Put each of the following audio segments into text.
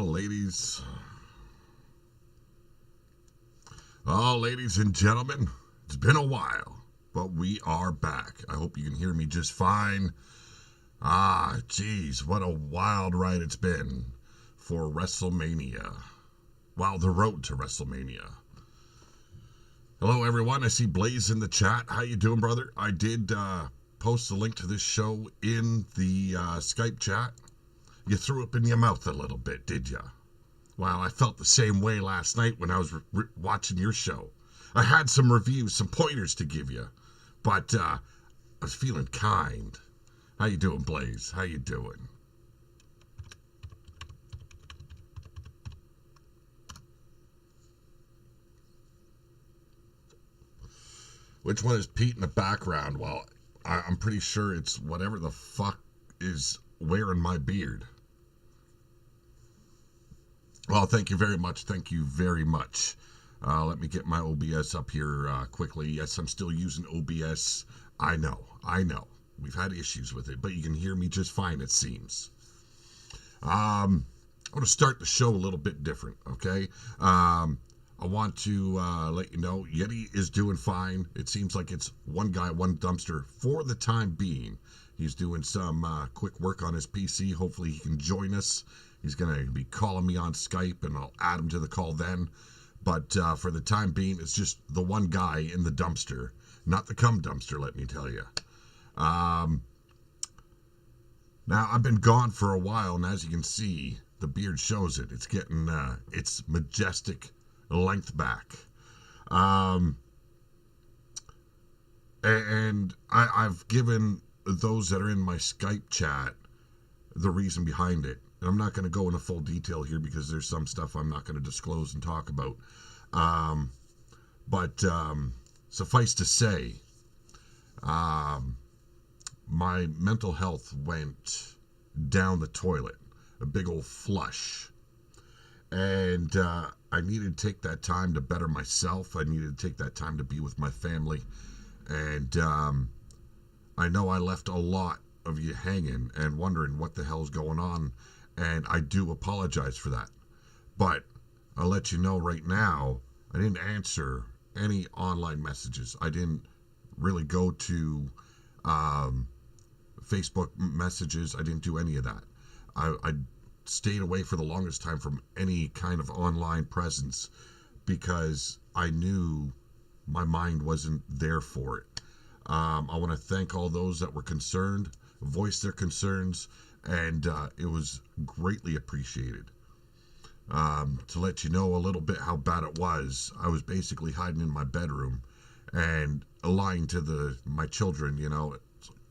Oh, ladies and gentlemen, it's been a while, but we are back. I hope you can hear me just fine. Geez, what a wild ride it's been for WrestleMania. Wow, the road to WrestleMania. Hello, everyone. I see Blaze in the chat. How you doing, brother? I did post the link to this show in the Skype chat. You threw up in your mouth a little bit, did ya? Well, I felt the same way last night when I was watching your show. I had some reviews, some pointers to give you, but I was feeling kind. How you doing, Blaze? How you doing? Which one is Pete in the background? Well, I'm pretty sure it's whatever the fuck is wearing my beard. Well, thank you very much. Thank you very much. Let me get my OBS up here quickly. Yes, I'm still using OBS. I know. We've had issues with it, but you can hear me just fine, it seems. I'm going to start the show a little bit different, okay? I want to let you know Yeti is doing fine. It seems like it's one guy, one dumpster for the time being. He's doing some quick work on his PC. Hopefully he can join us. He's going to be calling me on Skype, and I'll add him to the call then. But for the time being, it's just the one guy in the dumpster. Not the cum dumpster, let me tell you. Now, I've been gone for a while, and as you can see, the beard shows it. It's getting its majestic length back. And I've given those that are in my Skype chat the reason behind it. And I'm not going to go into full detail here because there's some stuff I'm not going to disclose and talk about. But suffice to say, my mental health went down the toilet, a big old flush. And I needed to take that time to better myself. I needed to take that time to be with my family. And I know I left a lot of you hanging and wondering what the hell's going on. And I do apologize for that. But I'll let you know right now, I didn't answer any online messages. I didn't really go to Facebook messages. I didn't do any of that. I stayed away for the longest time from any kind of online presence because I knew my mind wasn't there for it. I want to thank all those that were concerned, voiced their concerns, and it was greatly appreciated. To let you know a little bit how bad it was, I was basically hiding in my bedroom and lying to my children, you know,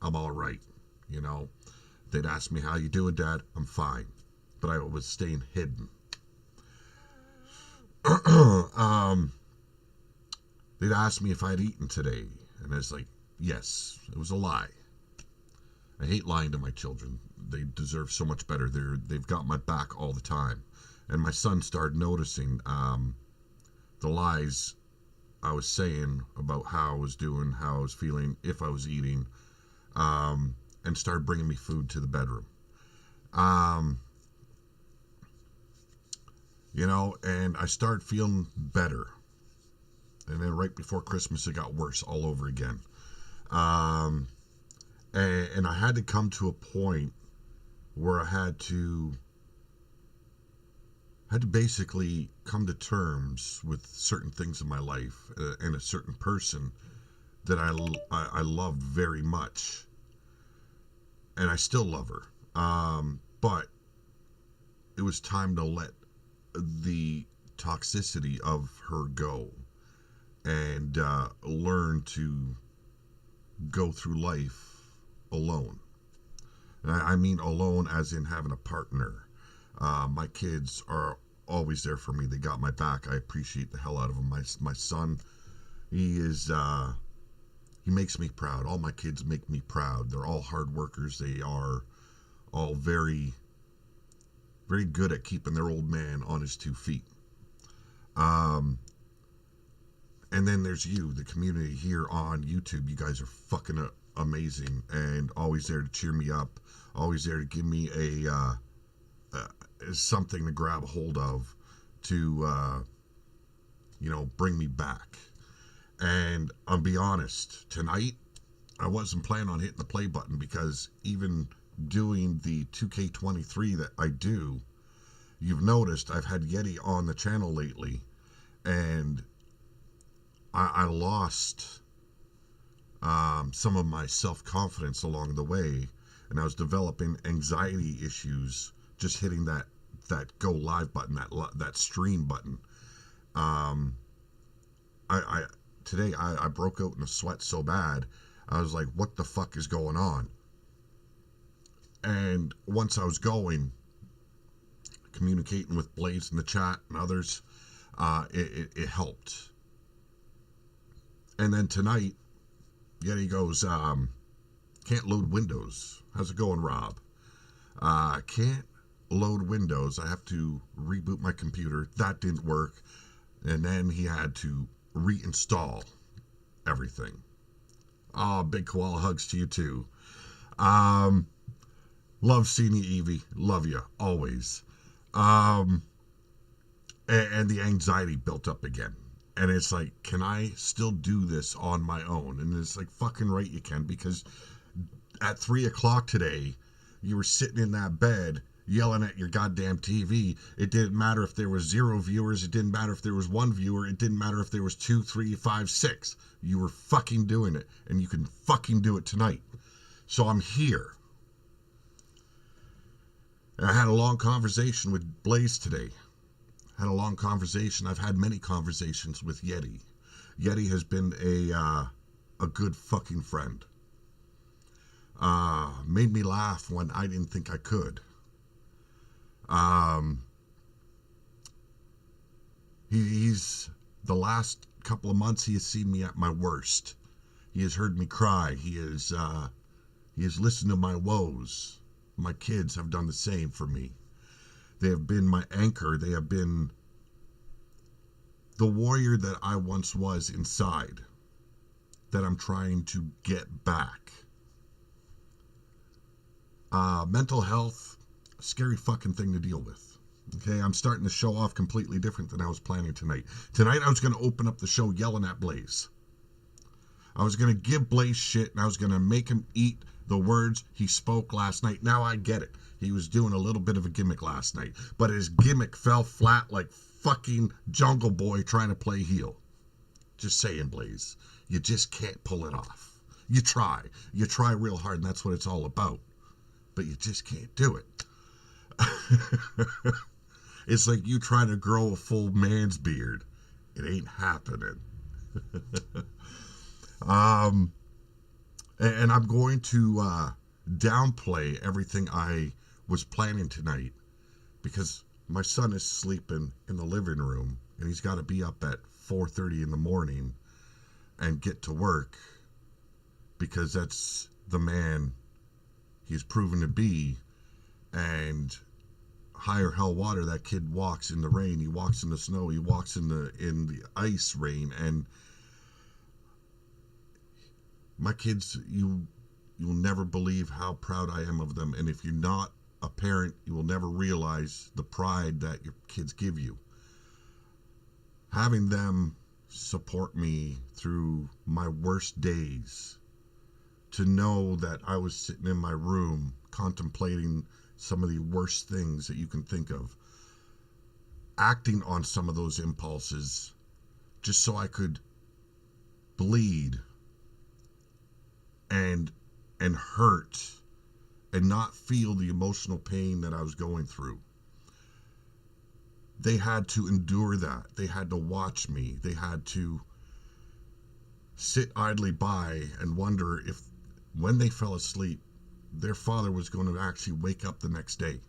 I'm all right, you know. They'd ask me, how you doing, Dad? I'm fine. But I was staying hidden. They'd ask me if I'd eaten today, and I was like, yes, it was a lie. I hate lying to my children. They deserve so much better. They've got my back all the time. And my son started noticing the lies I was saying about how I was doing, how I was feeling, if I was eating, and started bringing me food to the bedroom. You know, and I started feeling better. And then right before Christmas, it got worse all over again. And I had to come to a point where I had to basically come to terms with certain things in my life and a certain person that I loved very much. And I still love her. But it was time to let the toxicity of her go and learn to go through life alone. And I mean alone as in having a partner. My kids are always there for me. They got my back. I appreciate the hell out of them. My son, he makes me proud. All my kids make me proud. They're all hard workers. They are all very, very good at keeping their old man on his 2 feet. And then there's you, the community here on YouTube. You guys are fucking amazing and always there to cheer me up. Always there to give me is something to grab a hold of to, bring me back. And I'll be honest, tonight, I wasn't planning on hitting the play button because even doing the 2K23 that I do, you've noticed I've had Yeti on the channel lately, and I lost some of my self-confidence along the way, and I was developing anxiety issues just hitting that go live button, that stream button. Today I broke out in a sweat so bad, I was like, what the fuck is going on? And once I was communicating with Blaze in the chat and others, it helped. And then tonight, Yeti goes, can't load Windows. How's it going, Rob? Can't load Windows. I have to reboot my computer. That didn't work. And then he had to reinstall everything. Oh, big koala hugs to you too. Love seeing you, Evie. Love you always. And the anxiety built up again. And it's like, can I still do this on my own? And it's like, fucking right you can, because at 3 o'clock today, you were sitting in that bed yelling at your goddamn TV. It didn't matter if there was 0 viewers. It didn't matter if there was 1 viewer. It didn't matter if there was 2, 3, 5, 6. You were fucking doing it, and you can fucking do it tonight. So I'm here. And I had a long conversation with Blaze today. Had a long conversation. I've had many conversations with Yeti. Yeti has been a good fucking friend. Made me laugh when I didn't think I could. He's the last couple of months he has seen me at my worst. He has heard me cry. He has listened to my woes. My kids have done the same for me. They have been my anchor. They have been the warrior that I once was inside, that I'm trying to get back. Mental health, scary fucking thing to deal with. Okay, I'm starting to show off completely different than I was planning tonight. Tonight I was going to open up the show yelling at Blaze. I was going to give Blaze shit, and I was going to make him eat the words he spoke last night. Now I get it. He was doing a little bit of a gimmick last night, but his gimmick fell flat like fucking Jungle Boy trying to play heel. Just saying, Blaze. You just can't pull it off. You try real hard, and that's what it's all about. But you just can't do it. It's like you trying to grow a full man's beard. It ain't happening. And I'm going to downplay everything I was planning tonight, because my son is sleeping in the living room and he's got to be up at 4:30 in the morning and get to work, because that's the man he's proven to be. And higher hell water, that kid walks in the rain, he walks in the snow, he walks in the ice rain. And my kids, you'll never believe how proud I am of them. And if you're not a parent, you will never realize the pride that your kids give you. Having them support me through my worst days, to know that I was sitting in my room contemplating some of the worst things that you can think of, acting on some of those impulses just so I could bleed and hurt and not feel the emotional pain that I was going through. They had to endure that. They had to watch me. They had to sit idly by and wonder if, when they fell asleep, their father was going to actually wake up the next day.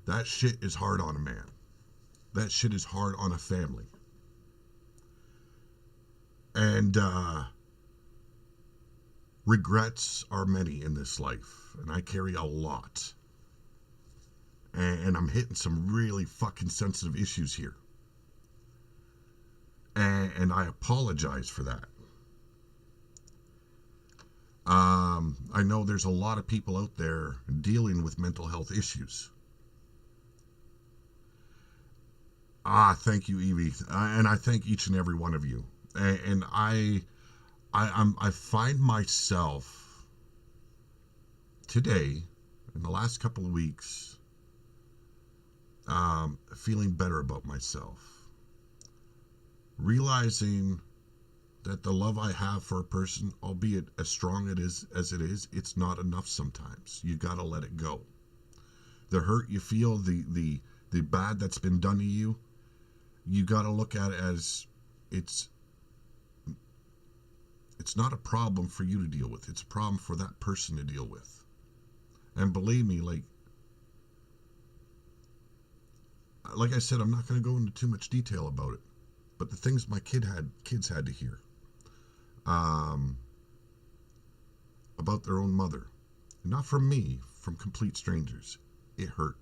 That shit is hard on a man. That shit is hard on a family. And regrets are many in this life, and I carry a lot. And I'm hitting some really fucking sensitive issues here. And I apologize for that. I I know there's a lot of people out there dealing with mental health issues. Thank you, Evie, and I thank each and every one of you. And I find myself today, in the last couple of weeks, feeling better about myself, realizing that the love I have for a person, albeit as strong as it is, it's not enough sometimes. You gotta let it go. The hurt you feel, the bad that's been done to you, you gotta look at it as it's not a problem for you to deal with. It's a problem for that person to deal with. And believe me, like I said, I'm not gonna go into too much detail about it. But the things my kids had to hear. About their own mother. Not from me, from complete strangers. It hurt.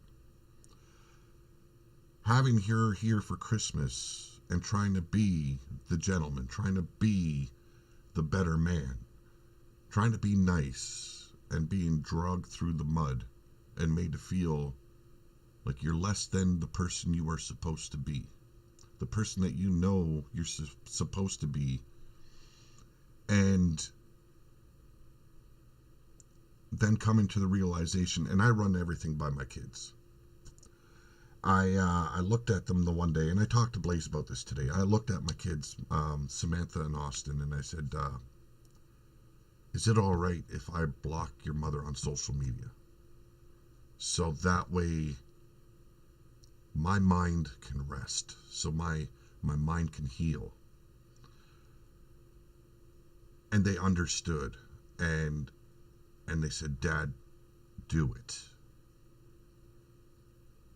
Having her here for Christmas and trying to be the gentleman, trying to be the better man, trying to be nice and being dragged through the mud and made to feel like you're less than the person you are supposed to be. The person that you know you're supposed to be, and then coming to the realization, and I run everything by my kids. I looked at them the one day, and I talked to Blaze about this today. I looked at my kids, Samantha and Austin, and I said, is it all right if I block your mother on social media? So that way my mind can rest, so my mind can heal. And they understood, and they said, Dad, do it.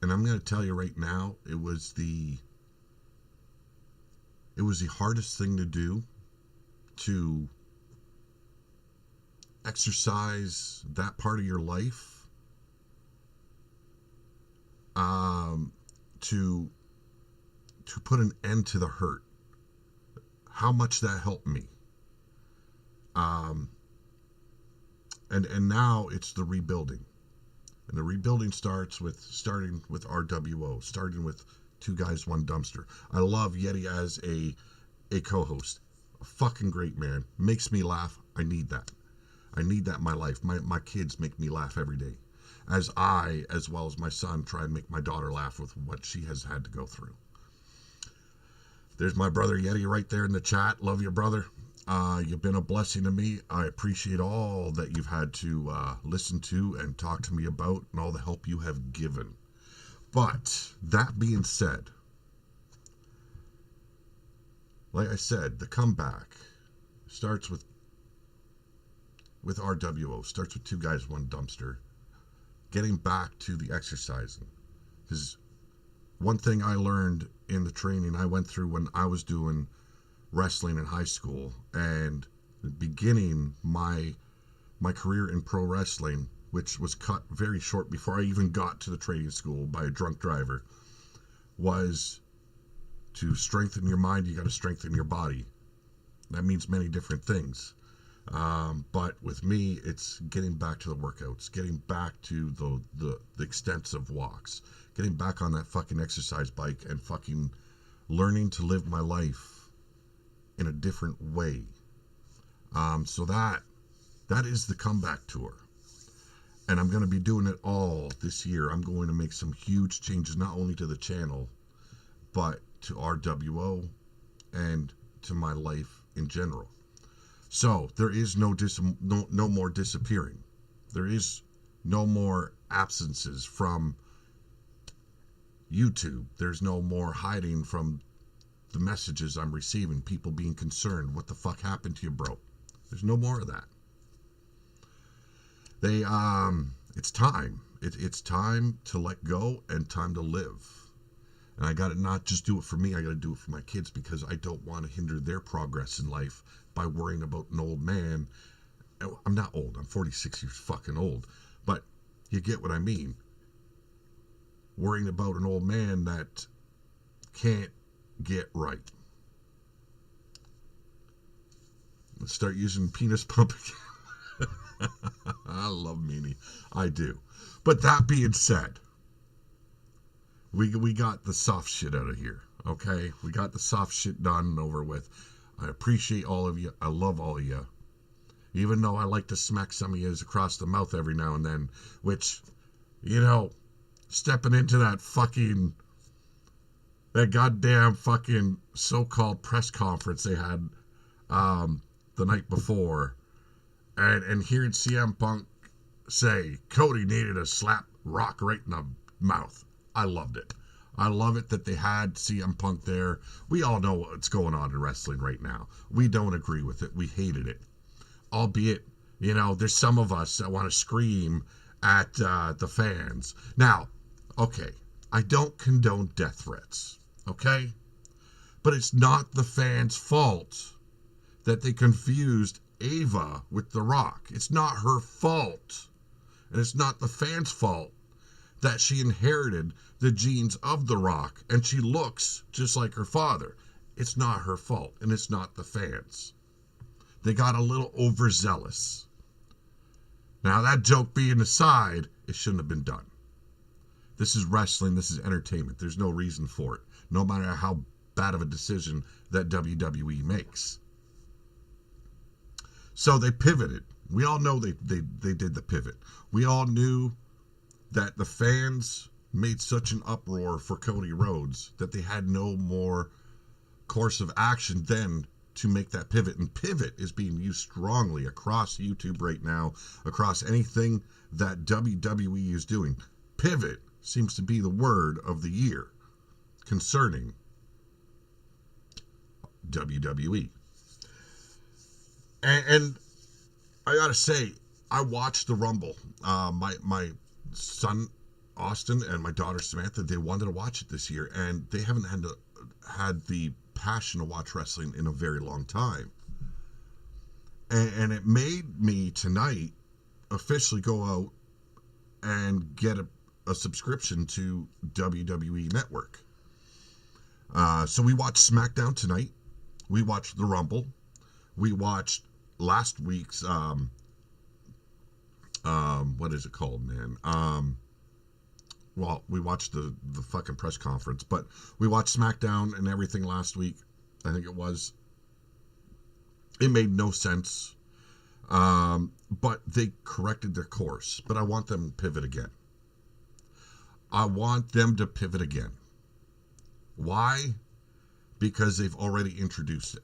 And I'm going to tell you right now, it was the hardest thing to do, to exercise that part of your life, to put an end to the hurt. How much that helped me. And now it's the rebuilding. And the rebuilding starting with RWO, starting with Two Guys, One Dumpster. I love Yeti as a co-host. A fucking great man. Makes me laugh. I need that. I need that in my life. My kids make me laugh every day. As I, as well as my son, try and make my daughter laugh with what she has had to go through. There's my brother Yeti right there in the chat. Love you, brother. You've been a blessing to me. I appreciate all that you've had to listen to and talk to me about, and all the help you have given. But that being said, like I said, the comeback starts with RWO, starts with Two Guys, One Dumpster. Getting back to the exercising. Because one thing I learned in the training I went through when I was doing wrestling in high school and beginning my career in pro wrestling, which was cut very short before I even got to the training school by a drunk driver, was to strengthen your mind, you got to strengthen your body. That means many different things. But with me, it's getting back to the workouts, getting back to the extensive walks, getting back on that fucking exercise bike and fucking learning to live my life in a different way. So that is the comeback tour. And I'm going to be doing it all this year. I'm going to make some huge changes, not only to the channel, but to RWO and to my life in general. So there is no more disappearing. There is no more absences from YouTube. There's no more hiding from the messages I'm receiving, people being concerned. What the fuck happened to you, bro? There's no more of that. It's time. It's time to let go and time to live. And I got to not just do it for me, I got to do it for my kids, because I don't want to hinder their progress in life by worrying about an old man. I'm not old. I'm 46 years fucking old. But you get what I mean. Worrying about an old man that can't get right. Let's start using penis pump again. I love Meanie. I do. But that being said, we got the soft shit out of here. Okay? We got the soft shit done and over with. I appreciate all of you. I love all of you. Even though I like to smack some of you across the mouth every now and then, which, stepping into that goddamn fucking so-called press conference they had the night before, and hearing CM Punk say Cody needed to slap Rock right in the mouth. I loved it. I love it that they had CM Punk there. We all know what's going on in wrestling right now. We don't agree with it. We hated it. Albeit, there's some of us that want to scream at the fans. Now, okay, I don't condone death threats, okay? But it's not the fans' fault that they confused Ava with The Rock. It's not her fault. And it's not the fans' fault that she inherited the genes of The Rock and she looks just like her father. It's not her fault, and it's not the fans. They got a little overzealous. Now, that joke being aside, it shouldn't have been done. This is wrestling. This is entertainment. There's no reason for it, no matter how bad of a decision that WWE makes. So they pivoted. We all know they did the pivot. We all knew that the fans made such an uproar for Cody Rhodes that they had no more course of action than to make that pivot. And pivot is being used strongly across YouTube right now, across anything that WWE is doing. Pivot seems to be the word of the year concerning WWE. And I gotta say, I watched the Rumble. My son Austin and my daughter Samantha, they wanted to watch it this year, and they haven't had the passion to watch wrestling in a very long time. And it made me tonight officially go out and get a subscription to WWE Network. So we watched SmackDown tonight. We watched the Rumble. We watched last week's what is it called, man? Well, we watched the fucking press conference, but we watched SmackDown and everything last week. I think it was. It made no sense. But they corrected their course. But I want them to pivot again. I want them to pivot again. Why? Because they've already introduced it.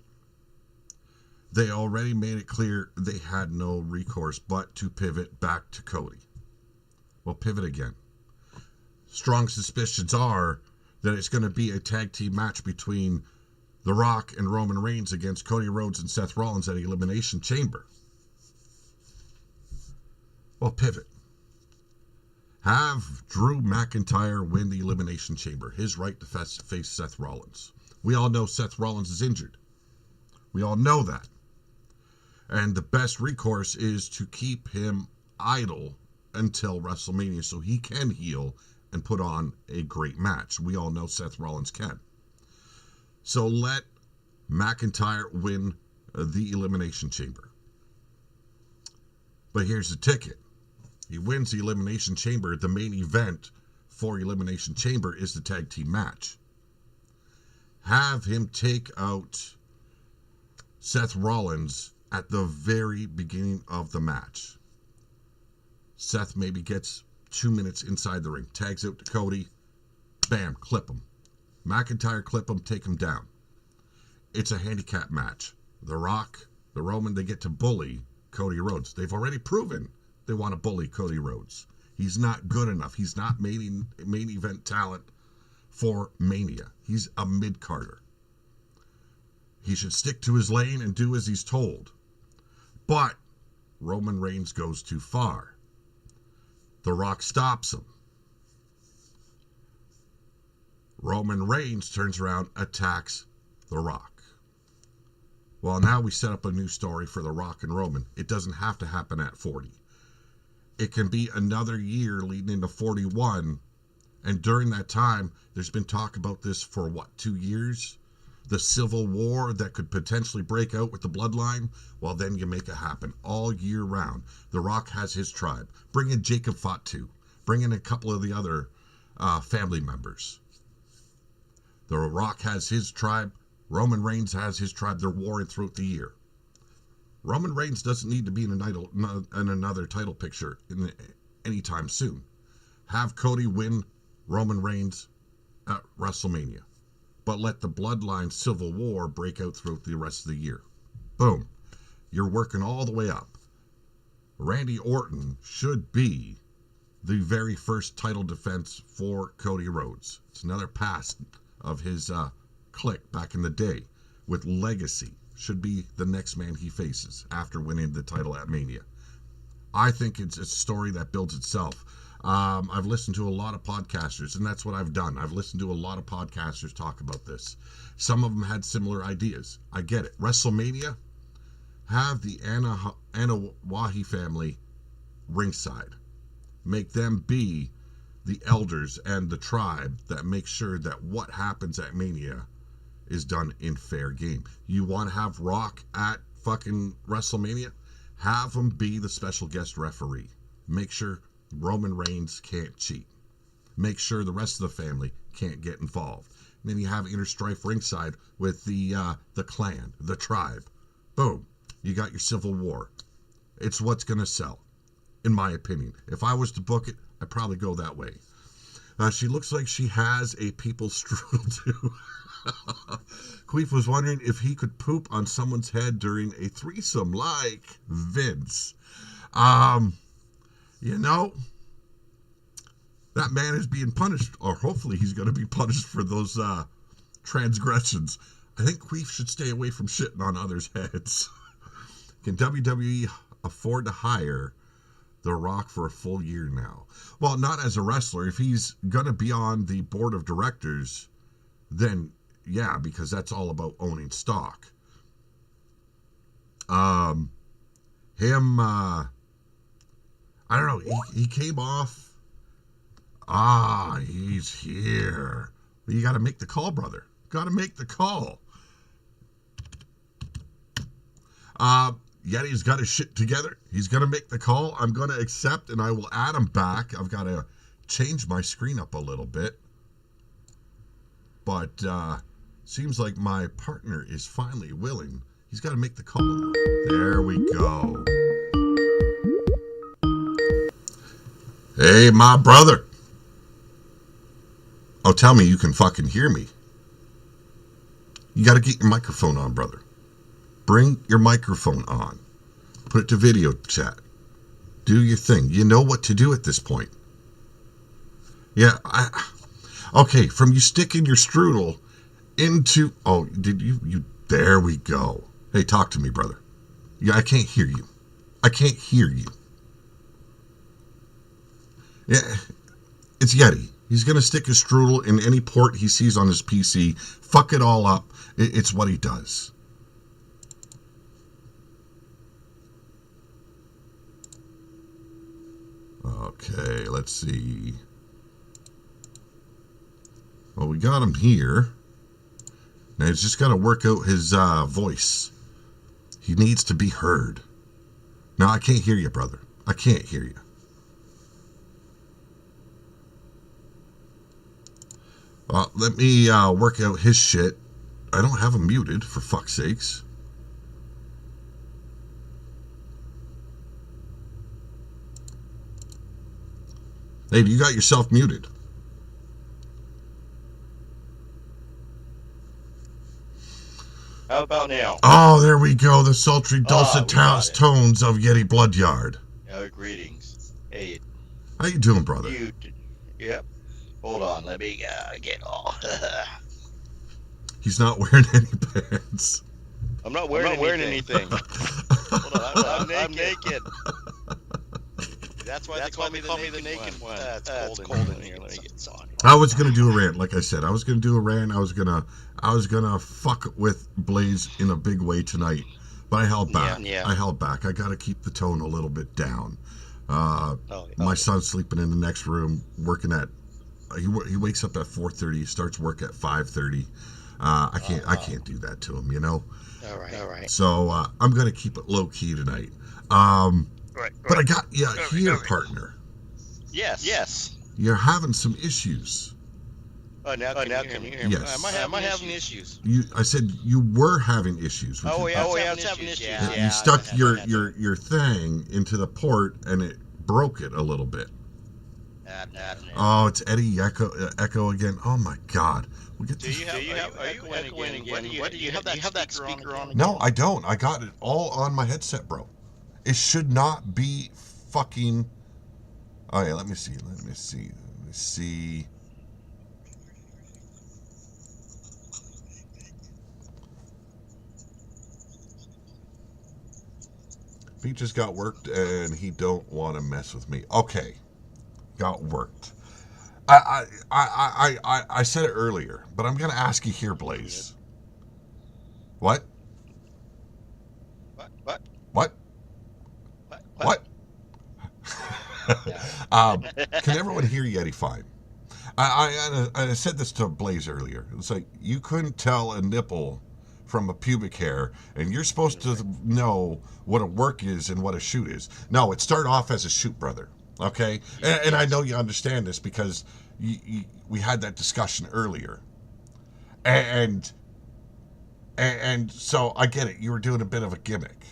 They already made it clear they had no recourse but to pivot back to Cody. Well, pivot again. Strong suspicions are that it's going to be a tag team match between The Rock and Roman Reigns against Cody Rhodes and Seth Rollins at Elimination Chamber. Well, pivot. Have Drew McIntyre win the Elimination Chamber. His right to face Seth Rollins. We all know Seth Rollins is injured. We all know that. And the best recourse is to keep him idle until WrestleMania so he can heal and put on a great match. We all know Seth Rollins can. So let McIntyre win the Elimination Chamber. But here's the ticket. He wins the Elimination Chamber. The main event for Elimination Chamber is the tag team match. Have him take out Seth Rollins at the very beginning of the match. Seth maybe gets 2 minutes inside the ring. Tags out to Cody. Bam, clip him. McIntyre clip him, take him down. It's a handicap match. The Rock, the Roman, they get to bully Cody Rhodes. They've already proven they want to bully Cody Rhodes. He's not good enough. He's not main event talent for Mania. He's a mid-carder. He should stick to his lane and do as he's told. But Roman Reigns goes too far. The Rock stops him. Roman Reigns turns around, attacks The Rock. Well, now we set up a new story for The Rock and Roman. It doesn't have to happen at 40. It can be another year leading into 41. And during that time, there's been talk about this for 2 years? the civil war that could potentially break out with the bloodline, well, then you make it happen all year round. The Rock has his tribe. Bring in Jacob Fatu. Bring in a couple of the other family members. The Rock has his tribe. Roman Reigns has his tribe. They're warring throughout the year. Roman Reigns doesn't need to be in another title picture anytime soon. Have Cody win Roman Reigns at WrestleMania. But let the bloodline civil war break out throughout the rest of the year. Boom. You're working all the way up. Randy Orton should be the very first title defense for Cody Rhodes. It's another past of his clique back in the day with legacy. Should be the next man he faces after winning the title at Mania. I think it's a story that builds itself. I've listened to a lot of podcasters, and that's what I've done. I've listened to a lot of podcasters talk about this. Some of them had similar ideas. I get it. WrestleMania, have the Anoa'i family ringside. Make them be the elders and the tribe that make sure that what happens at Mania is done in fair game. You want to have Rock at fucking WrestleMania? Have him be the special guest referee. Make sure Roman Reigns can't cheat. Make sure the rest of the family can't get involved. And then you have inner strife ringside with the clan, the tribe. Boom. You got your civil war. It's what's going to sell, in my opinion. If I was to book it, I'd probably go that way. She looks like she has a people's strudel too. Queef was wondering if he could poop on someone's head during a threesome like Vince. You know, that man is being punished, or hopefully he's going to be punished for those transgressions. I think Queef should stay away from shitting on others' heads. Can WWE afford to hire The Rock for a full year now? Well, not as a wrestler. If he's going to be on the board of directors, then yeah, because that's all about owning stock. I don't know, he came off, he's here. You got to make the call, brother. Got to make the call. Yeti's got his shit together. He's going to make the call. I'm going to accept, and I will add him back. I've got to change my screen up a little bit. But seems like my partner is finally willing. He's got to make the call now. There we go. Hey, my brother. Oh, tell me you can fucking hear me. You got to get your microphone on, brother. Bring your microphone on. Put it to video chat. Do your thing. You know what to do at this point. Yeah, okay, from you sticking your strudel into... Oh, did you... There we go. Hey, talk to me, brother. Yeah, I can't hear you. I can't hear you. Yeah, it's Yeti. He's going to stick his strudel in any port he sees on his PC. Fuck it all up. It's what he does. Okay, let's see. Well, we got him here. Now he's just got to work out his voice. He needs to be heard. No, I can't hear you, brother. I can't hear you. Let me work out his shit. I don't have him muted, for fuck's sakes. Hey, you got yourself muted. How about now? Oh, there we go. The sultry, dulcet tones of Yeti Bloodyard. Greetings. Hey. How you doing, brother? Yep. Hold on. Let me get all. He's not wearing any pants. I'm not wearing anything. Hold on. I'm naked. That's why they call me the naked one. It's cold in here. Let me get this on. I was gonna do a rant, like I said. I was gonna do a rant. I was gonna fuck with Blaze in a big way tonight, but I held back. Yeah. I held back. I gotta keep the tone a little bit down. My son's sleeping in the next room, working at. He wakes up at 4:30. Starts work at 5:30. I can't do that to him, you know. All right. So I'm gonna keep it low key tonight. Right. But I got you here, partner. Yes. You're having some issues. Oh, now can you hear me? Yes. Am I having issues? I said you were having issues. With I was having issues. Yeah. You stuck your thing into the port and it broke it a little bit. Oh, it's Eddie Echo again. Oh my God. We'll get Are you echoing again? What do you have that speaker on? No, I don't. I got it all on my headset, bro. It should not be fucking. Oh yeah, let me see. Pete just got worked and he don't want to mess with me. Okay, got worked. I said it earlier, but I'm gonna ask you here, Blaze. What? Can everyone hear Yeti fine? I said this to Blaze earlier. It's like you couldn't tell a nipple from a pubic hair, and you're supposed to know what a work is and what a shoot is. No, it started off as a shoot, brother. Okay, and I know you understand this because we had that discussion earlier, and so I get it. You were doing a bit of a gimmick,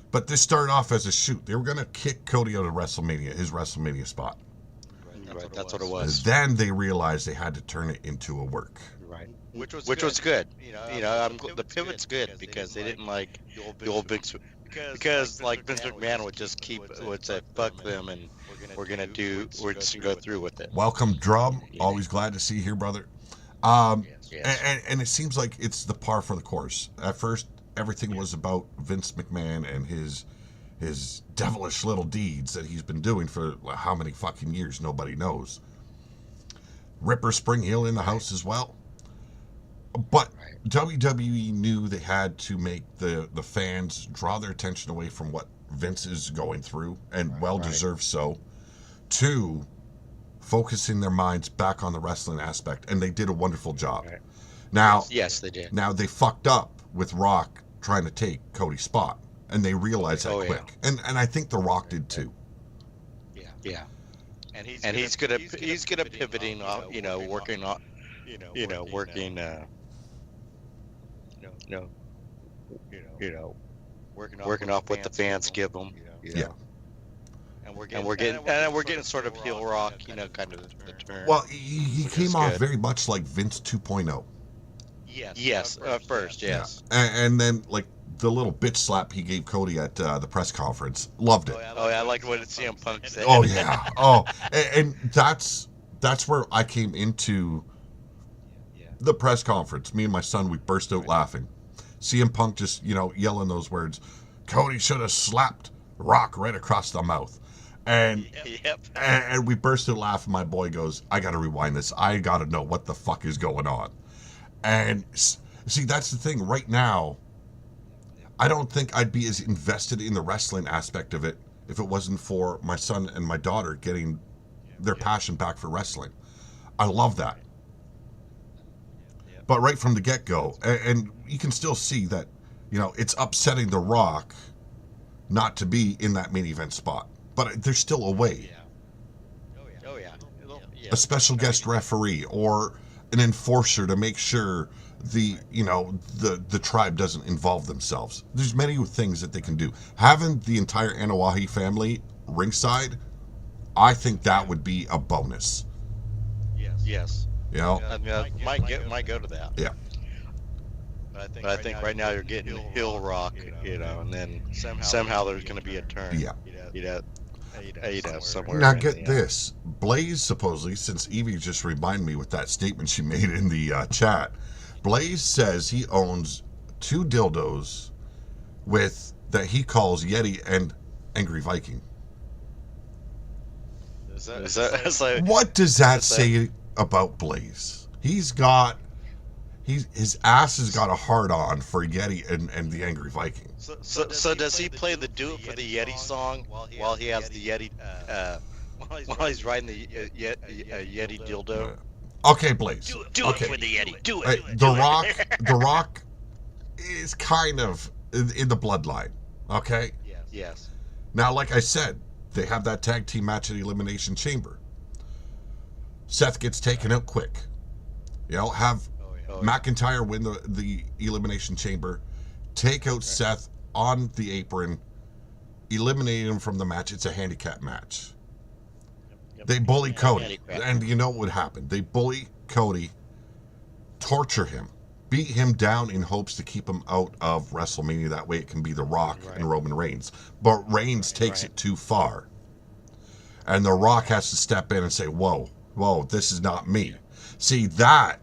but this started off as a shoot. They were gonna kick Cody out of WrestleMania, his WrestleMania spot. Right, that's what it was. Then they realized they had to turn it into a work. Right. Which was good. The pivot's good because they didn't like the old big because like Vince McMahon would say fuck them and we're just gonna go through with it. Welcome, Drum. Always glad to see you here, brother. Yes. And it seems like it's the par for the course. At first, everything was about Vince McMahon and his devilish little deeds that he's been doing for how many fucking years, nobody knows. Ripper Spring Heel in the house as well. But WWE knew they had to make the fans draw their attention away from what Vince is going through, and well-deserved so, to focusing their minds back on the wrestling aspect, and they did a wonderful job. Right. Now, yes, they did. Now they fucked up with Rock trying to take Cody's spot, and they realized that quick. And I think The Rock did too. Yeah. And he's good at pivoting, working on, working off what the fans give them. Yeah. And we're getting sort of heel Rock, kind of the turn. Well, he came off very much like Vince 2.0. Yes, first, yes. Yeah. And then like the little bitch slap he gave Cody at the press conference, loved it. I liked what CM Punk said. Oh yeah. And that's where I came into the press conference. Me and my son, we burst out laughing. CM Punk just yelling those words. Cody should have slapped Rock right across the mouth. And we burst out laughing. My boy goes, I gotta rewind this. I gotta know what the fuck is going on. And see, that's the thing. Right now, I don't think I'd be as invested in the wrestling aspect of it if it wasn't for my son and my daughter getting their passion back for wrestling. I love that. But right from the get-go, and you can still see that, it's upsetting The Rock not to be in that main event spot. But there's still a way. Oh yeah. A special guest referee or an enforcer to make sure the tribe doesn't involve themselves. There's many things that they can do. Having the entire Anoa'i family ringside, I think that would be a bonus. Yes. Might go to that. Yeah. But I think right now you're getting heel Rock, and then somehow there's going to be a turn. Yeah. Somewhere. Now get this. Blaze supposedly, since Evie just reminded me with that statement she made in the chat, Blaze says he owns 2 dildos that he calls Yeti and Angry Viking. What does that say about Blaze? His ass has got a hard on for Yeti and the Angry Viking. So does he play the "Do It for the Yeti" song while he has the Yeti while he's riding the Yeti dildo? Okay, Blaze. Do okay. it for the Eddie. Do Hey, it. The Rock is kind of in the bloodline. Okay. Yes. Now, like I said, they have that tag team match at Elimination Chamber. Seth gets taken out quick. Have McIntyre win the Elimination Chamber, take out Seth on the apron, eliminate him from the match. It's a handicap match. They bully Cody. And you know what would happen? They bully Cody, torture him, beat him down in hopes to keep him out of WrestleMania. That way it can be The Rock and Roman Reigns. But Reigns takes it too far. And The Rock has to step in and say, whoa, this is not me. See, that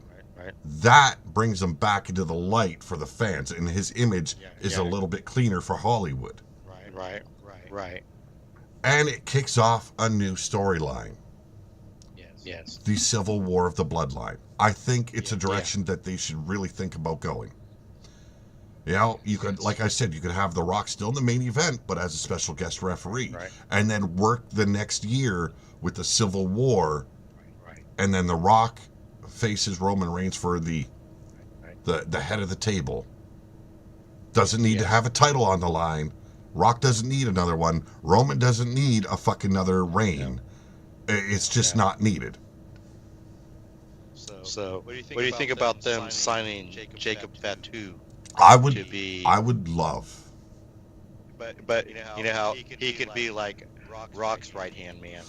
brings him back into the light for the fans. And his image is a little bit cleaner for Hollywood. Right. And it kicks off a new storyline. Yes. The Civil War of the Bloodline. I think it's a direction that they should really think about going. You could, like I said, you could have The Rock still in the main event, but as a special guest referee. Right. And then work the next year with the Civil War. And then The Rock faces Roman Reigns for the head of the table. Doesn't need to have a title on the line. Rock doesn't need another one. Roman doesn't need a fucking another reign. It's just not needed. So, what do you think about them signing Jacob Fatu? I would love. But you know how he could be like Rock's right hand man,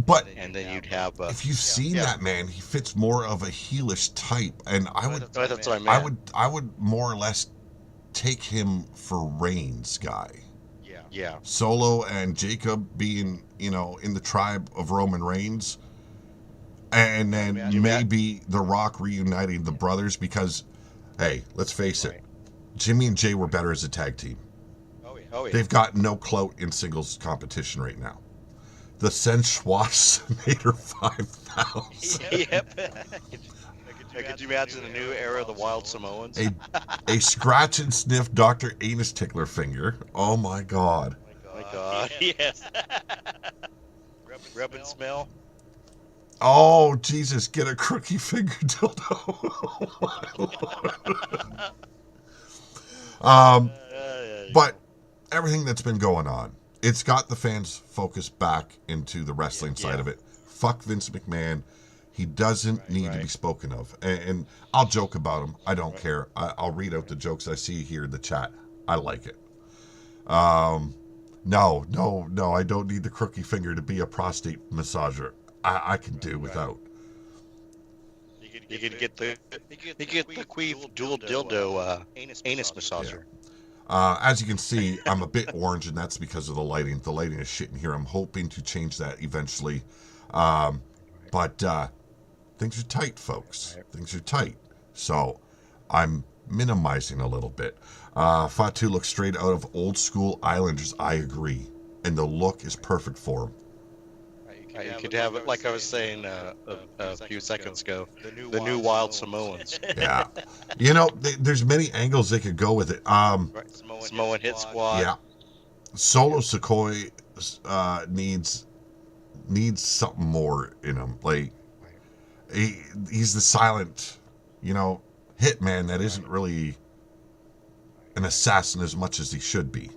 But and then you'd have. If you've seen that man, he fits more of a heelish type, and I would. That's what I meant. I would more or less take him for Reigns guy. Yeah. Solo and Jacob being, in the tribe of Roman Reigns. And then maybe The Rock reuniting the brothers because, hey, let's face it, Jimmy and Jay were better as a tag team. Oh yeah. They've got no clout in singles competition right now. The Sensuasinator 5000. Yep. Could you imagine the new era of the Wild Samoans? A scratch and sniff Dr. Anus Tickler finger. Oh my God. Oh my God. Yes. Rub and smell. Oh Jesus! Get a crookie finger dildo. But everything that's been going on, it's got the fans focused back into the wrestling side of it. Fuck Vince McMahon. He doesn't need to be spoken of. And I'll joke about him. I don't care. I'll read out the jokes I see here in the chat. I like it. No, I don't need the crookie finger to be a prostate massager. I can do without. You could get the Queef dual dildo anus massager. As you can see, I'm a bit orange, and that's because of the lighting. The lighting is shit in here. I'm hoping to change that eventually. But things are tight, folks. Things are tight. So I'm minimizing a little bit. Fatu looks straight out of old school Islanders. I agree. And the look is perfect for him. You could have it, like I was saying a few seconds ago, the new Wild Samoans. Yeah. There's many angles they could go with it. Samoan Hit Squad. Yeah. Solo Sikoa needs something more in him. Like, he's the silent, hitman that isn't really an assassin as much as he should be.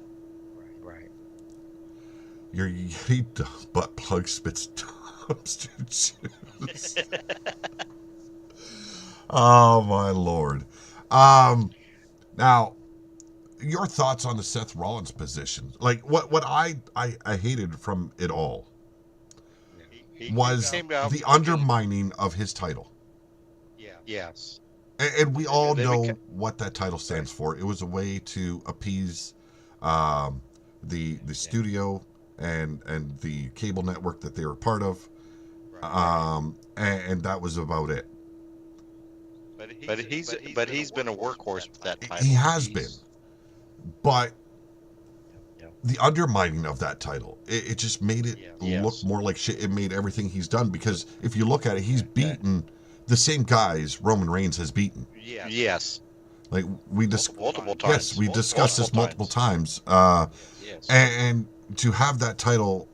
Your Yeti butt plug spits dumpster juice. Oh my Lord. Now, your thoughts on the Seth Rollins position? Like what I hated from it all was the undermining of his title. Yes. And we all know what that title stands for. It was a way to appease the studio and the cable network that they were part of, and that was about it. But he's been a workhorse with that title. He has been, but the undermining of that title, it just made it look more like shit. It made everything he's done, because if you look at it, he's beaten the same guys Roman Reigns has beaten. Yes. Like multiple times. Yes, we discussed this multiple times. And to have that title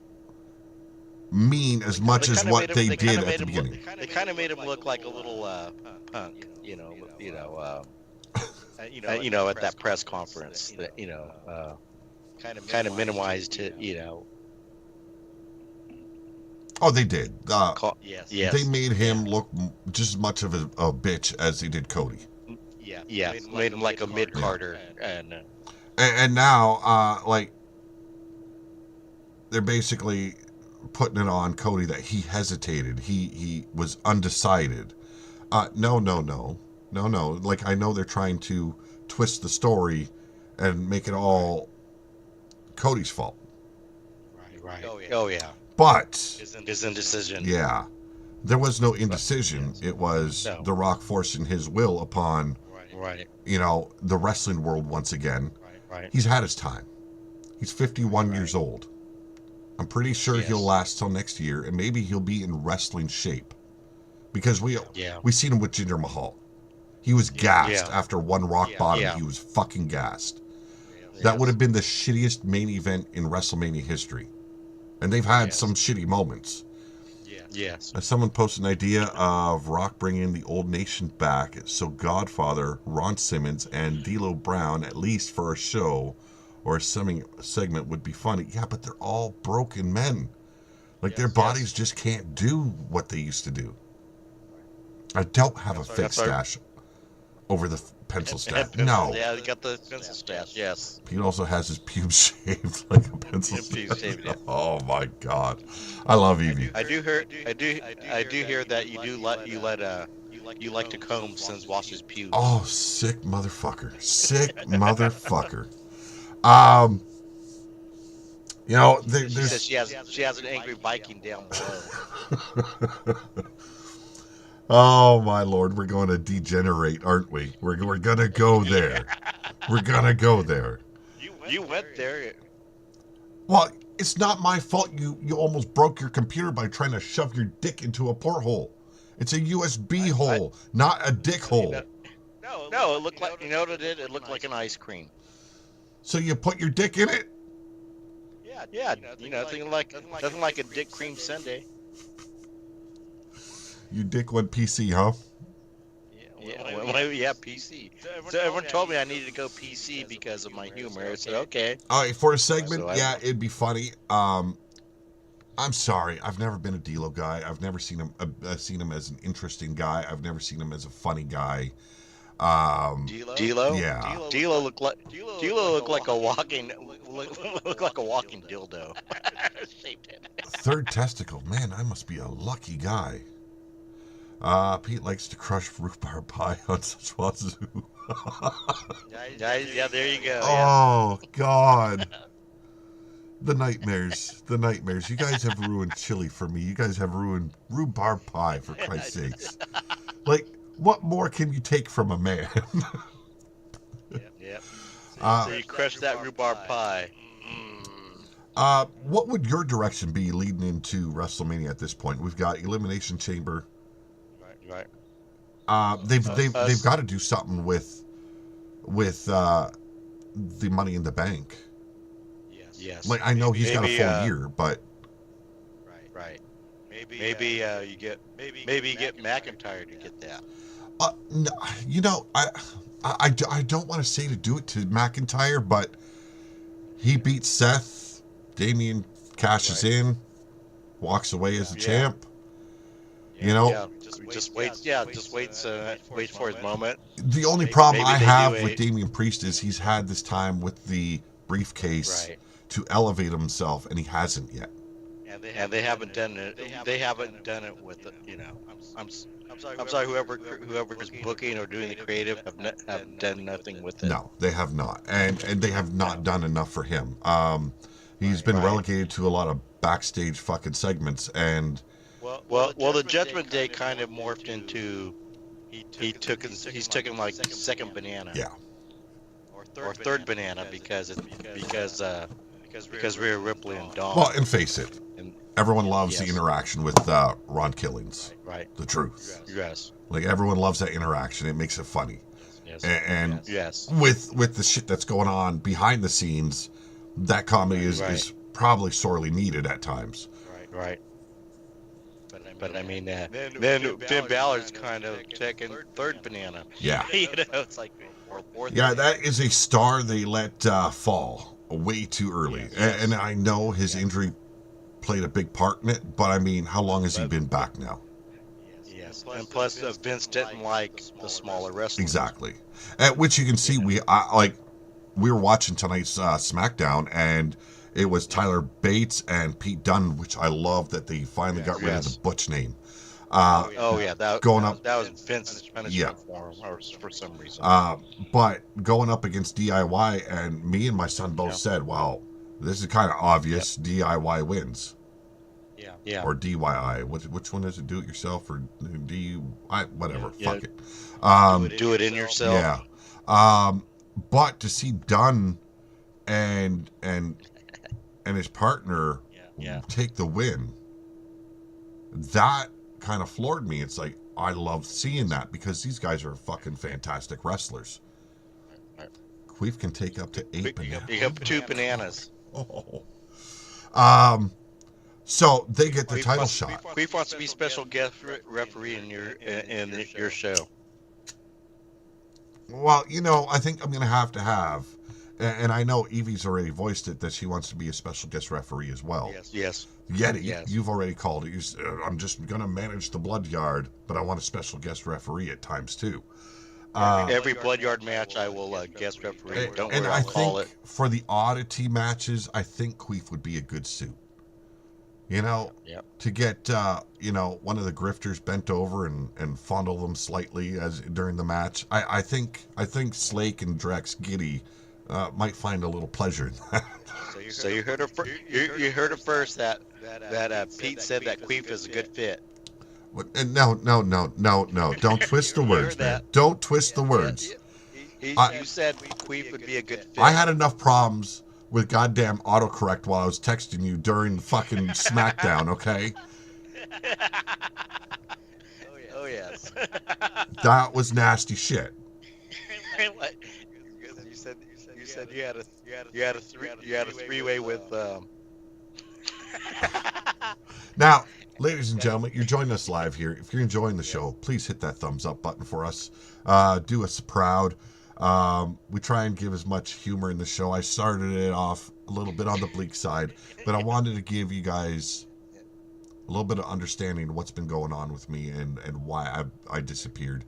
mean as much as what they did at the beginning. They kind of made him look like a little punk, at that press conference. That kind of minimized it. Oh, they did. Yes. They made him look just as much of a bitch as they did Cody. Yeah. Made him like a mid-carder. And now, like, they're basically putting it on Cody that he hesitated. He was undecided. No. Like, I know they're trying to twist the story and make it all Cody's fault. Right. Oh yeah. But his indecision. Yeah, there was no indecision. It was The Rock forcing his will upon, the wrestling world once again. Right. He's had his time. He's 51 years old. I'm pretty sure he'll last till next year, and maybe he'll be in wrestling shape. Because we seen him with Jinder Mahal. He was gassed after one rock bottom. He was fucking gassed. That would have been the shittiest main event in WrestleMania history. And they've had some shitty moments. Yes. Someone posted an idea of Rock bringing the Old Nation back, so Godfather, Ron Simmons, and D'Lo Brown, at least for a show or a segment, would be funny. Yeah, but they're all broken men. Like, their bodies just can't do what they used to do. I don't have a fake stash over the pencil stash. No. Yeah, he got the pencil stash. Yes. He also has his pubes shaved like a pencil stash. Oh my God, I love Evie. I do hear that you like to comb Sins Wash's pubes. Oh, sick motherfucker. Sick motherfucker. She says she has an angry Viking down below. Oh my Lord, we're going to degenerate, aren't we? We're gonna go there. We're gonna go there. You went there. Well, it's not my fault. You almost broke your computer by trying to shove your dick into a porthole. It's a USB hole, not a dick hole. No, it looked like, you know what it did? It looked like an ice cream. So you put your dick in it? Yeah. Nothing like a dick cream sundae. You dick went PC, huh? Yeah, PC. So everyone told me I needed to go PC because of my humor. I said, okay. All right, for a segment, it'd be funny. I'm sorry, I've never been a D'Lo guy. I've never seen him. I've seen him as an interesting guy. I've never seen him as a funny guy. D'Lo? Yeah. D'Lo looked like a walking dildo. Third testicle, man. I must be a lucky guy. Pete likes to crush rhubarb pie on Swazu. Yeah, there you go. Oh, God. The nightmares. You guys have ruined chili for me. You guys have ruined rhubarb pie, for Christ's sakes. Like, what more can you take from a man? Yep. So you crushed that rhubarb pie. What would your direction be leading into WrestleMania at this point? We've got Elimination Chamber. Right. They've got to do something with the Money in the Bank. Yes. Like, I know he's got a full year, but right. Maybe you get McIntyre to get that. No, I don't want to say to do it to McIntyre, but he beats Seth. Damien cashes in, walks away as a champ. Just wait for his moment. The only problem I have with Damian Priest is he's had this time with the briefcase to elevate himself, and he hasn't yet. And they haven't done it. They haven't done it with I'm sorry. Whoever's booking or doing the creative have done nothing with it. No, they have not, and they have not done enough for him. He's been relegated to a lot of backstage fucking segments, and. Well, the Judgment Day kind of morphed into he's taken like second banana. Yeah. Or third banana because Rhea Ripley and Dawn. Well, and face it, everyone loves the interaction with Ron Killings. Right. The truth. Yes. Like, everyone loves that interaction. It makes it funny. Yes. And with the shit that's going on behind the scenes, that comedy is probably sorely needed at times. Right. But I mean, then Finn Balor's kind of taking third banana. Yeah. It's like or fourth. Yeah, that is a star they let fall way too early. Yes. And I know his injury played a big part in it, but I mean, how long has he been back now? Yes, and plus Vince didn't like the smaller wrestlers. Exactly. At which you can see, we were watching tonight's SmackDown, and it was Tyler Bates and Pete Dunne, which I love that they finally got rid of the Butch name. That was Vince's punishment for him, or for some reason. But going up against DIY, and me and my son both said, "Well, this is kind of obvious. DIY wins." Yeah. Or DIY. Which one is it? Do it yourself or whatever. Yeah. Fuck it. Do it in yourself. Yeah. But to see Dunn and his partner take the win, that kind of floored me. It's like, I love seeing that because these guys are fucking fantastic wrestlers. Queef can take up to 8 bananas. You have 2 bananas. Oh. So they get the title shot. Queef wants to be special guest referee in your show. Well, I think I'm going to have, and I know Evie's already voiced it, that she wants to be a special guest referee as well. Yes. Yeti, you've already called it. You said, I'm just going to manage the Blood Yard, but I want a special guest referee at times too. Every Blood Yard match, I will guest referee. Don't worry, I'll call it. For the oddity matches, I think Queef would be a good suit. To get one of the grifters bent over and fondle them slightly during the match. I think Slake and Drex Giddy might find a little pleasure in that. So you heard it. You heard it first that Pete said that Queef is a good fit. No. Don't twist the words, man. Don't twist the words. You said Queef would be a good fit. I had enough problems with goddamn autocorrect while I was texting you during fucking SmackDown, okay? Oh yes. That was nasty shit. You said you had a three-way with. Now, ladies and gentlemen, you're joining us live here. If you're enjoying the show, please hit that thumbs up button for us. Do us proud. We try and give as much humor in the show. I started it off a little bit on the bleak side, but I wanted to give you guys a little bit of understanding of what's been going on with me and why I disappeared.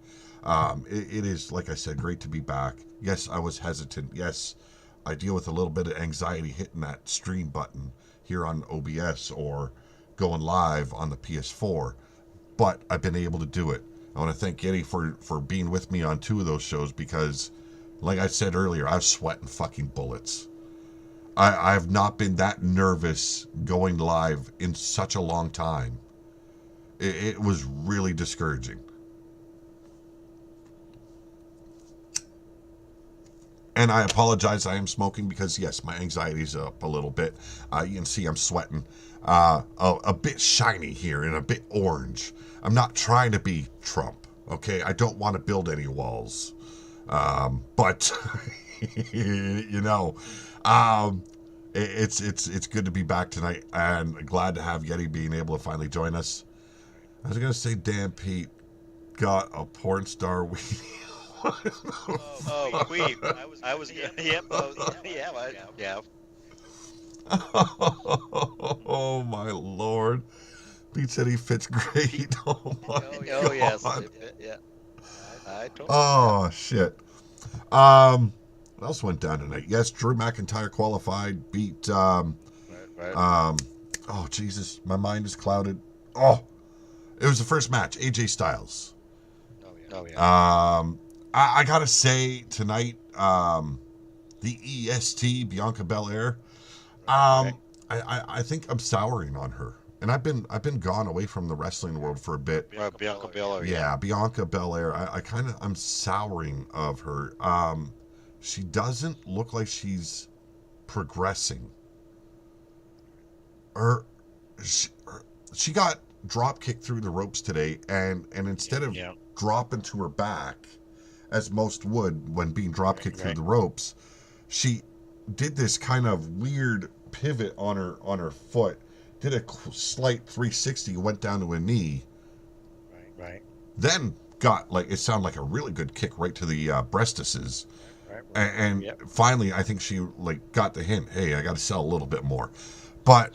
It is, like I said, great to be back. Yes, I was hesitant. Yes, I deal with a little bit of anxiety hitting that stream button here on OBS or going live on the PS4, but I've been able to do it. I want to thank Yeti for being with me on 2 of those shows because, like I said earlier, I was sweating fucking bullets. I have not been that nervous going live in such a long time. It was really discouraging. And I apologize, I am smoking because, yes, my anxiety's up a little bit. You can see I'm sweating. A bit shiny here and a bit orange. I'm not trying to be Trump, okay? I don't want to build any walls. But, it's good to be back tonight, and glad to have Yeti being able to finally join us. I was going to say, damn, Pete got a porn star weenie. Queef. I was yep. Yeah. Oh my Lord. Pete said he fits great. Oh my God. Yes. Yeah. Oh shit. What else went down tonight? Yes, Drew McIntyre qualified, beat Right. oh Jesus, my mind is clouded. Oh, it was the first match, AJ Styles. Oh yeah. I gotta say tonight, the EST Bianca Belair. I think I'm souring on her, and I've been gone away from the wrestling world for a bit. Bianca Belair. Yeah, Bianca Belair. I'm souring of her. She doesn't look like she's progressing. She got drop kicked through the ropes today, and instead of dropping to her back, as most would when being drop kicked through the ropes, she did this kind of weird pivot on her foot did a slight 360, went down to a knee. Right. Then got, like, it sounded like a really good kick right to the breastises. Right. And finally, I think she, like, got the hint, hey, I got to sell a little bit more. But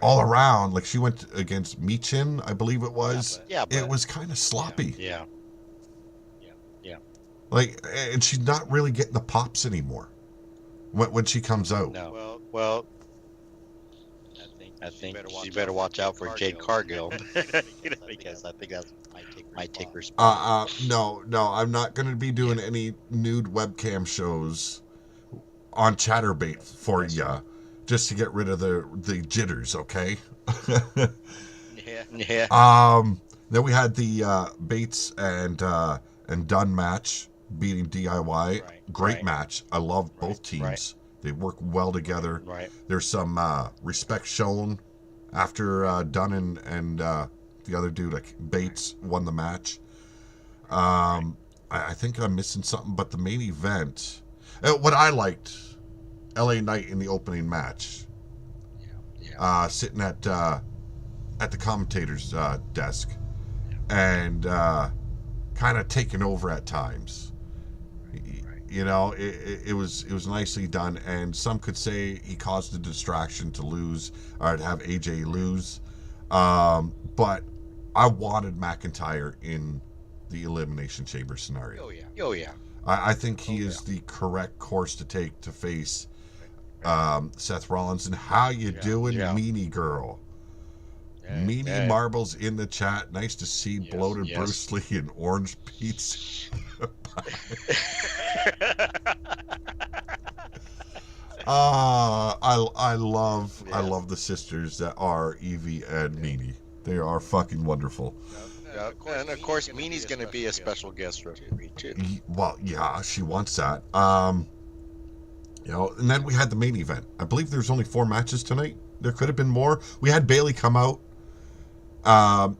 all around, like, she went against Michin, I believe it was. Yeah, but it was kind of sloppy. Yeah. Like, and she's not really getting the pops anymore when she comes out. No. Well, I think she better watch out for Jade Cargill. Because I think that's my take her spot. No, I'm not going to be doing any nude webcam shows on Chatterbait for ya, just to get rid of the jitters, okay? Yeah. Then we had the Bates and Dunn match beating DIY. Great match. I love both teams. They work well together. Right. There's some respect shown after Dunn and the other dude, like Bates, won the match. I think I'm missing something, but the main event, what I liked, LA Knight in the opening match, sitting at the commentator's desk, and kind of taking over at times. You know, it was nicely done, and some could say he caused a distraction to lose, or to have AJ lose. But I wanted McIntyre in the Elimination Chamber scenario. Oh yeah. I think he is the correct course to take to face Seth Rollins. And how you doing, Meanie Girl? Meanie Marbles in the chat. Nice to see bloated Bruce Lee and Orange Pete's. I love the sisters that are Evie and Meanie. They are fucking wonderful. And of course, Meanie's going to be a special guest referee too. Well, yeah, she wants that. You know, and then we had the main event. I believe there's only 4 matches tonight. There could have been more. We had Bayley come out.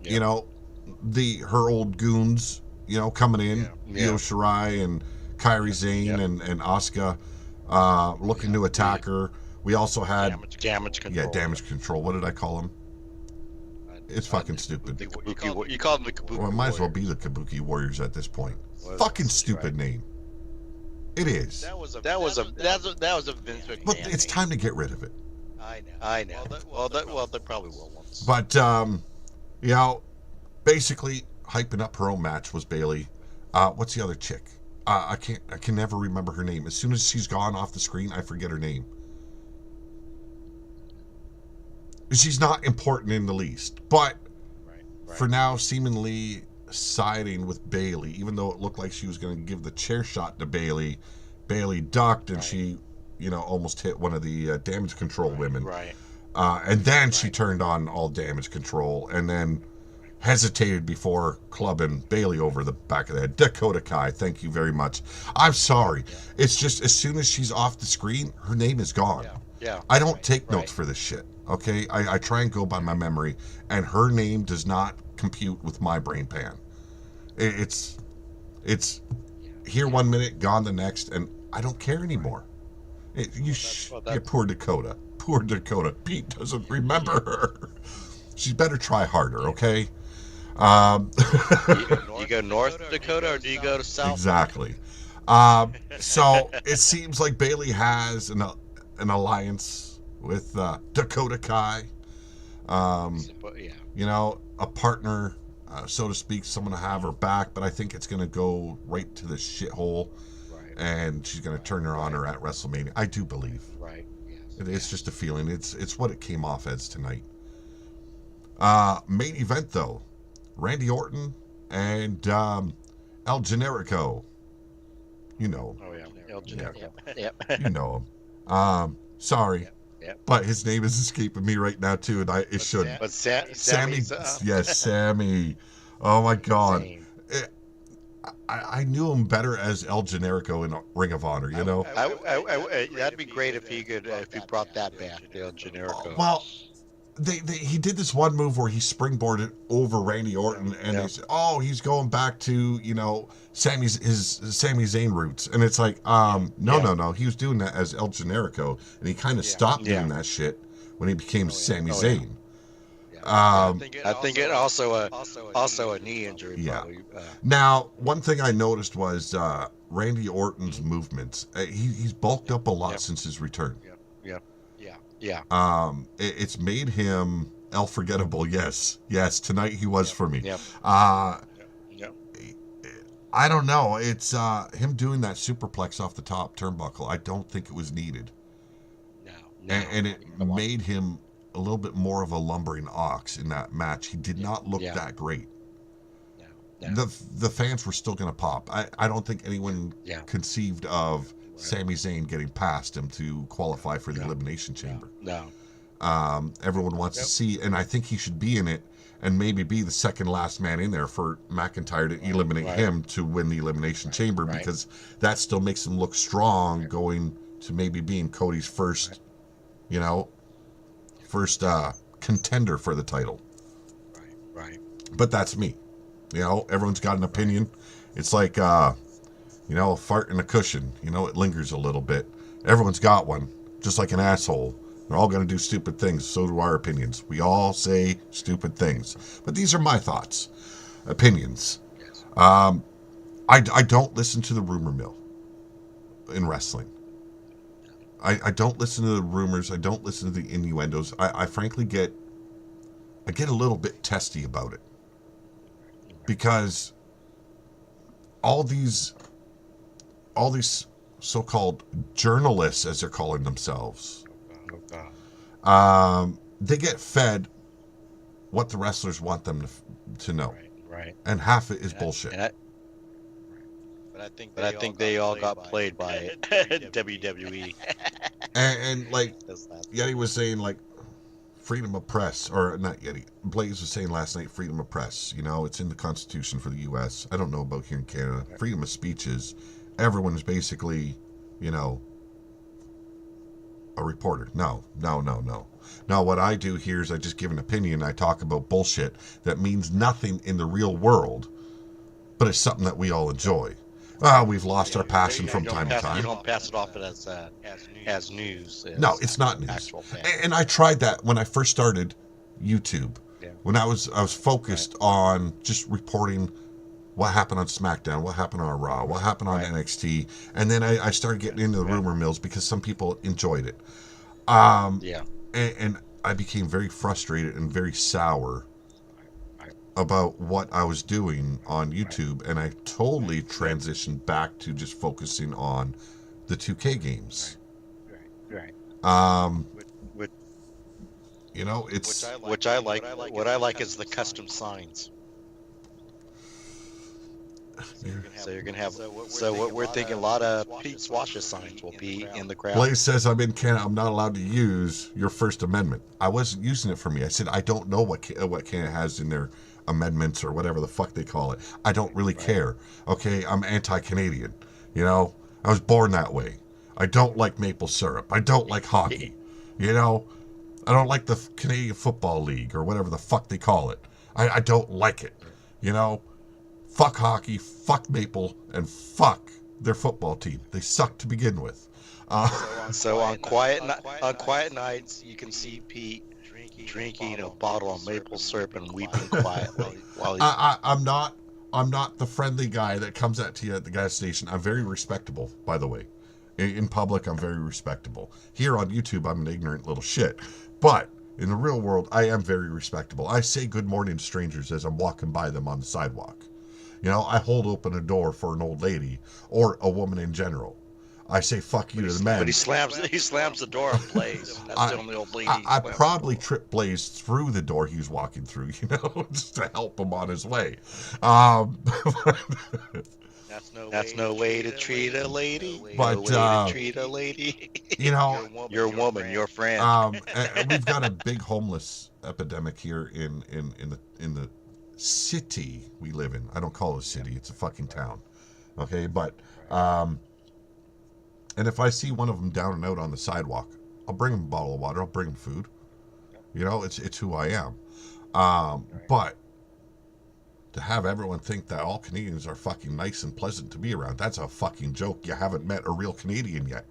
You know, her old goons, you know, coming in. Io Shirai and Kairi Sane and Asuka looking to attack her. We also had damage control. Yeah, damage control. What did I call him? It's fucking stupid. You call them the Kabuki Well, it might as well be the Kabuki Warriors at this point. Fucking stupid name. It is. That was a Vince McMahon. But it's time to get rid of it. I know. Well, they probably will once. But you know, basically hyping up her own match was Bayley. What's the other chick? I can never remember her name. As soon as she's gone off the screen, I forget her name. She's not important in the least, but for now, seemingly siding with Bayley, even though it looked like she was going to give the chair shot to Bayley. Bayley ducked, and she, you know, almost hit one of the damage control women. And then she turned on all damage control, and then hesitated before clubbing Bayley over the back of the head. Dakota Kai, thank you very much. I'm sorry. It's just as soon as she's off the screen, her name is gone. I don't take notes for this shit. Okay, I try and go by my memory, and her name does not compute with my brain pan. It's here 1 minute, gone the next, and I don't care anymore. Poor Dakota. Poor Dakota. Pete doesn't remember her. She better try harder, okay? You go North Dakota, or do you go to South? Exactly. So it seems like Bayley has an alliance with Dakota Kai, you know, a partner, so to speak, someone to have her back, but I think it's going to go right to the shithole, and she's going to turn her on her at WrestleMania. I do believe. It's just a feeling. It's what it came off as tonight. Main event, though, Randy Orton and El Generico. You know. Oh, yeah. El Generico. You know him. Sorry. But his name is escaping me right now too, and it should. But Sammy, yes, Sammy. Oh my God, I knew him better as El Generico in Ring of Honor. You know, that'd be great if he brought that back, the El Generico. Well, he did this one move where he springboarded over Randy Orton, and they said, "Oh, he's going back to, you know, Sami Zayn roots," and it's like, no, he was doing that as El Generico, and he kind of stopped doing that shit when he became Sami Zayn. I think it also a knee injury. Yeah. Probably. Now, one thing I noticed was Randy Orton's movements. He's bulked up a lot Yep. since his return. Yeah. It's made him El Forgettable. Yes, tonight he was for me. Yep. Yep. I don't know. It's him doing that superplex off the top turnbuckle. I don't think it was needed. No. And it made him a little bit more of a lumbering ox in that match. He did not look that great. No. The fans were still going to pop. I don't think anyone conceived of Sami Zayn getting past him to qualify for the Elimination Chamber. No. Everyone wants to see, and I think he should be in it and maybe be the second last man in there for McIntyre to eliminate him to win the Elimination Chamber, because that still makes him look strong going to maybe being Cody's first, contender for the title. Right. But that's me. Everyone's got an opinion. It's like, a fart in a cushion. It lingers a little bit. Everyone's got one, just like an asshole. They're all going to do stupid things. So do our opinions. We all say stupid things. But these are my thoughts, opinions. I don't listen to the rumor mill in wrestling. I don't listen to the rumors. I don't listen to the innuendos. I frankly get a little bit testy about it. Because all these so-called journalists, as they're calling themselves, they get fed what the wrestlers want them to know. Right. And half it is bullshit. But I think they all got played by WWE. And like Yeti was saying, like, freedom of press, or not Yeti, Blaze was saying last night, freedom of press, it's in the Constitution for the U.S. I don't know about here in Canada. Freedom of speech is, everyone's basically, a reporter. No. Now, what I do here is I just give an opinion. I talk about bullshit that means nothing in the real world, but it's something that we all enjoy. We've lost our passion from time to time. You don't pass it off as news. No, it's not news. And I tried that when I first started YouTube. Yeah. When I was focused on just reporting what happened on SmackDown, what happened on Raw, what happened on NXT, and then I started getting into the rumor mills because some people enjoyed it. And I became very frustrated and very sour about what I was doing on YouTube, and I totally transitioned back to just focusing on the 2K games. Right. It's which I like. What I like is the custom signs. So you're gonna have. So what we're thinking, a lot of Pete Swashes signs will be in the crowd. Blaze says, I'm in Canada. I'm not allowed to use your First Amendment. I wasn't using it for me. I said, I don't know what Canada has in their amendments or whatever the fuck they call it. I don't really care. Okay, I'm anti-Canadian. I was born that way. I don't like maple syrup. I don't like hockey. I don't like the Canadian Football League or whatever the fuck they call it. I don't like it. Fuck hockey, fuck maple, and fuck their football team. They suck to begin with. So on quiet nights, you can see Pete drinking a bottle of maple syrup and weeping quietly while I'm not the friendly guy that comes at you at the gas station. I'm very respectable, by the way. In public, I'm very respectable. Here on YouTube, I'm an ignorant little shit. But in the real world, I am very respectable. I say good morning to strangers as I'm walking by them on the sidewalk. I hold open a door for an old lady or a woman in general. I say fuck you to the men. But he slams the door on Blaze. That's the only old lady. I probably tripped Blaze through the door he was walking through, just to help him on his way. That's no way to treat a lady. But you're a woman, your friend. And we've got a big homeless epidemic here in the city we live in. I don't call it a city; it's a fucking town. Okay, but and if I see one of them down and out on the sidewalk, I'll bring him a bottle of water. I'll bring him food. It's who I am. But to have everyone think that all Canadians are fucking nice and pleasant to be around, that's a fucking joke. You haven't met a real Canadian yet.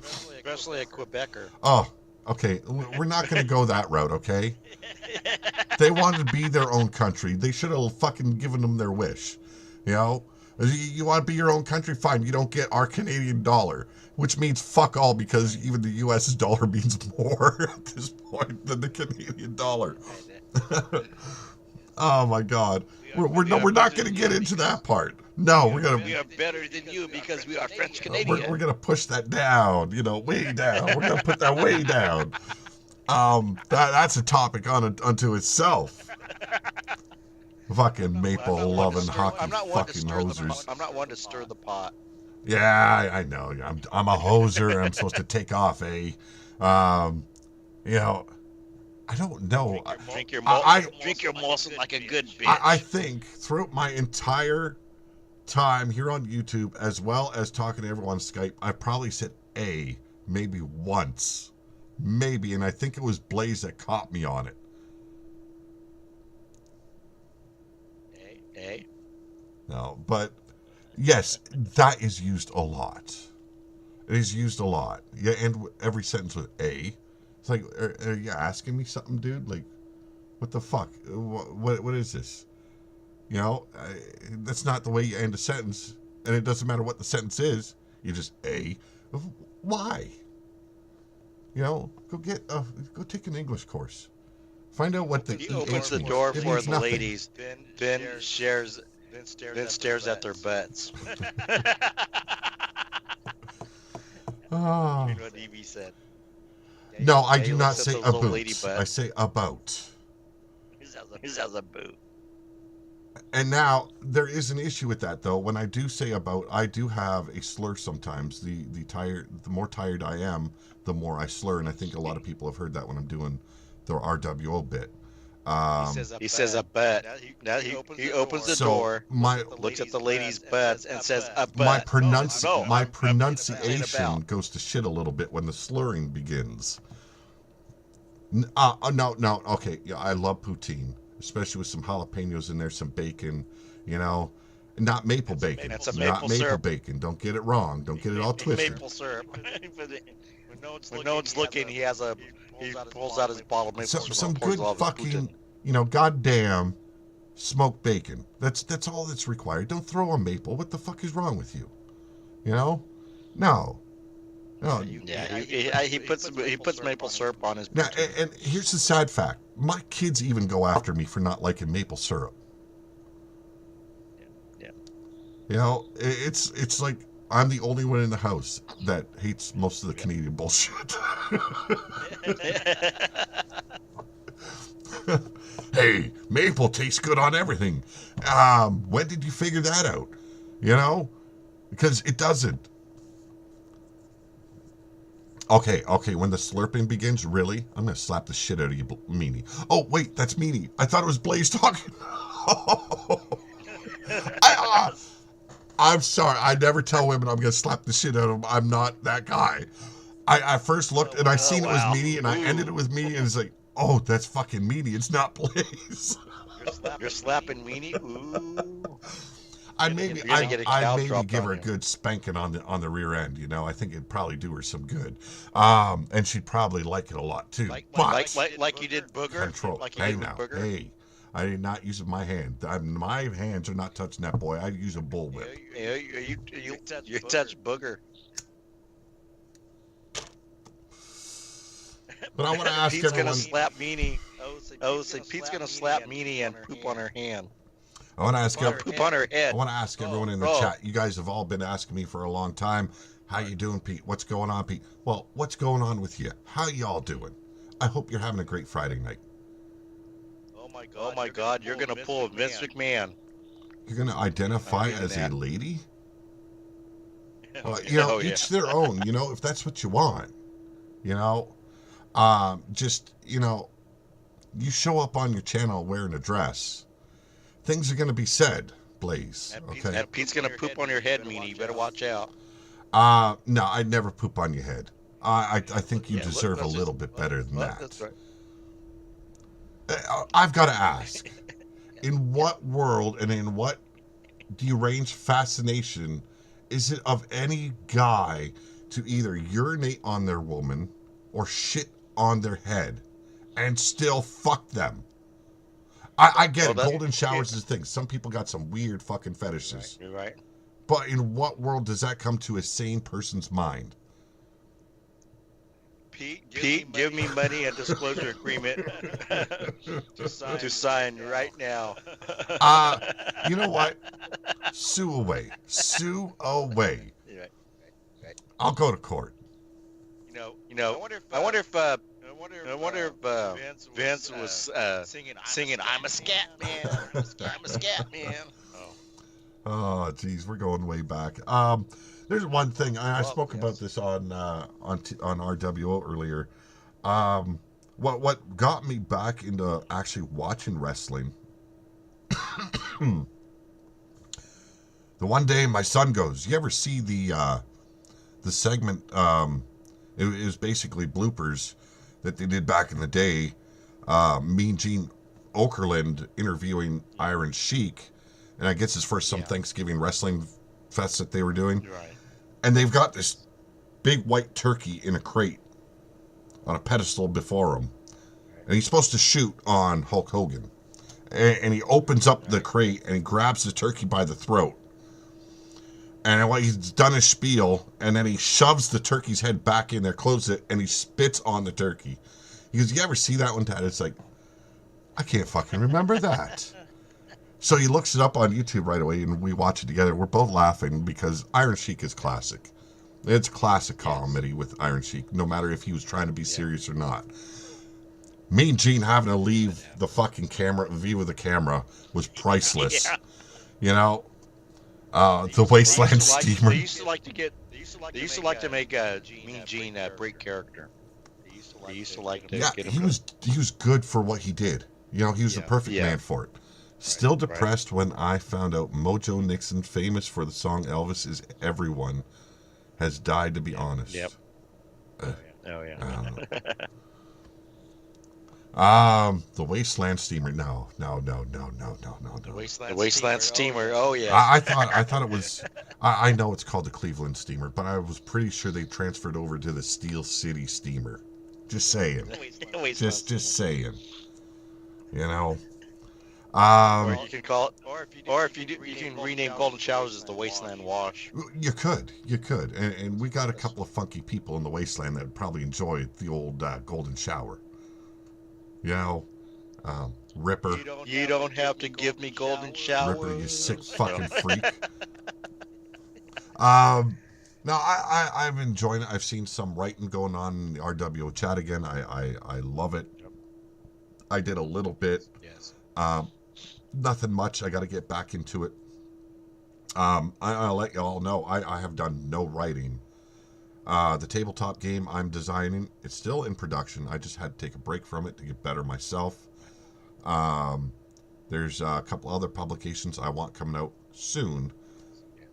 Especially a Quebecer. Oh, Okay, we're not going to go that route, okay? They wanted to be their own country. They should have fucking given them their wish. You know? You want to be your own country? Fine. You don't get our Canadian dollar, which means fuck all because even the U.S. dollar means more at this point than the Canadian dollar. Oh my God. We're not going to get into that part. No, we're going to. We are better than you because we are French Canadian. We're going to push that down, way down. We're going to put that way down. That's a topic unto itself. Fucking maple loving hockey fucking hosers. I'm not one to stir the pot. Yeah, I know. I'm a hoser. I'm supposed to take off, eh? I don't know. Drink your Molson like a good bitch. I think throughout my entire time here on YouTube, as well as talking to everyone on Skype, I probably said A maybe once. Maybe, and I think it was Blaze that caught me on it. No, but yes, that is used a lot. It is used a lot. Yeah, and every sentence with A. It's like, are you asking me something, dude? Like, what the fuck? What is this? That's not the way you end a sentence, and it doesn't matter what the sentence is. You just A. Why? Go take an English course. Find out what the He opens the door for the ladies, then stares at their butts. Oh. You know what Evie said? No, I do not say about. I say about. He's a boot. And now there is an issue with that, though. When I do say about, I do have a slur sometimes. The more tired I am, the more I slur, and I think a lot of people have heard that when I'm doing the RWO bit. He says a butt. Now he opens the door, looks at the ladies' butts, and says a butt. My pronunciation goes to shit a little bit when the slurring begins. No. Okay, yeah, I love poutine, especially with some jalapenos in there, some bacon. Not maple bacon. That's a not maple maple syrup. bacon. Don't get it wrong. Don't get it all twisted. Maple syrup. When no one's looking, he pulls out his bottle of maple syrup. Some and pours good all of his fucking, poutine. goddamn smoked bacon. That's all that's required. Don't throw a maple. What the fuck is wrong with you? No. Yeah, he puts maple syrup on his. Now, and here's the sad fact: my kids even go after me for not liking maple syrup. Yeah. It's like I'm the only one in the house that hates most of the Canadian bullshit. Hey, maple tastes good on everything. When did you figure that out? Because it doesn't. Okay, when the slurping begins, really? I'm going to slap the shit out of you, Meanie. Oh, wait, that's Meanie. I thought it was Blaze talking. I'm sorry. I never tell women I'm going to slap the shit out of them. I'm not that guy. I first looked and I seen it was Meanie, and I ended it with Meanie, and it's like, oh, that's fucking Meanie. It's not Blaze. You're slapping Meanie? Ooh. I'd maybe give her a good spanking on the rear end. I think it'd probably do her some good. And she'd probably like it a lot too. Like you did Booger. Control. Like you Hey did now, with Booger. hey. I did not use my hand. My hands are not touching that boy. I use a bullwhip. You touch Booger. But I want to ask Pete's everyone. gonna slap Meanie. Pete's gonna slap Meanie and poop on her hand. I want to ask Poop on her head. I want to ask everyone in the chat. You guys have all been asking me for a long time. How you doing, Pete? What's going on, Pete? Well, what's going on with you? How y'all doing? I hope you're having a great Friday night. Oh my God! You're gonna pull a Vince McMahon. You're gonna identify as a lady? Well, each their own. If that's what you want. You show up on your channel wearing a dress. Things are going to be said, Blaze. Okay. And Pete's gonna poop on your head, Meanie. You better watch out. No, I'd never poop on your head. I think you deserve a little bit better than that. That's right. I've got to ask, in what world and in what deranged fascination is it of any guy to either urinate on their woman or shit on their head and still fuck them. I get it. Golden showers is a thing. Some people got some weird fucking fetishes. You're right. But in what world does that come to a sane person's mind? Pete, give me money and disclosure agreement to sign right now. You know what? Sue away. Sue away. Right. I'll go to court. You know. I wonder if Vince was singing "I'm a scat man." I'm a scat man. Oh, geez, we're going way back. There's one thing I spoke about this on RWO earlier. What got me back into actually watching wrestling? The one day my son goes, "You ever see the segment?" It was basically bloopers that they did back in the day. Mean Gene Okerlund interviewing Iron Sheik, and I guess it's for some Thanksgiving wrestling fest that they were doing. Right. And they've got this big white turkey in a crate on a pedestal before him. And he's supposed to shoot on Hulk Hogan. And he opens up the crate and he grabs the turkey by the throat. And he's done his spiel, and then he shoves the turkey's head back in there, closes it, and he spits on the turkey. He goes, "You ever see that one, Dad?" It's like, I can't fucking remember that. So he looks it up on YouTube right away, and we watch it together. We're both laughing because Iron Sheik is classic. It's classic comedy with Iron Sheik, no matter if he was trying to be serious or not. Mean Gene having to leave the fucking view of the camera was priceless. You know, the Wasteland Steamer. They used to like to make Mean Gene break character. They used to like to get him. He was good for what he did. You know, he was the perfect man for it. Still depressed when I found out Mojo Nixon, famous for the song "Elvis Is Everyone," has died, to be honest. Yep. The Wasteland Steamer. No. The Wasteland Steamer. Oh yeah. I thought it was. I know it's called the Cleveland Steamer, but I was pretty sure they transferred over to the Steel City Steamer. Just saying. Just saying. You know. Or you can call it, or if you do, you can rename Golden Showers as the Wasteland Wash. You could, and we got a couple of funky people in the Wasteland that would probably enjoy the old Golden Shower. You know, Ripper. You don't have to give me golden shower. Ripper, you sick fucking freak. No, I'm enjoying it. I've seen some writing going on in the RWO chat again. I love it. I did a little bit. Yes. Nothing much. I got to get back into it. I'll let you all know I have done no writing. The tabletop game I'm designing, it's still in production. I just had to take a break from it to get better myself. There's a couple other publications I want coming out soon.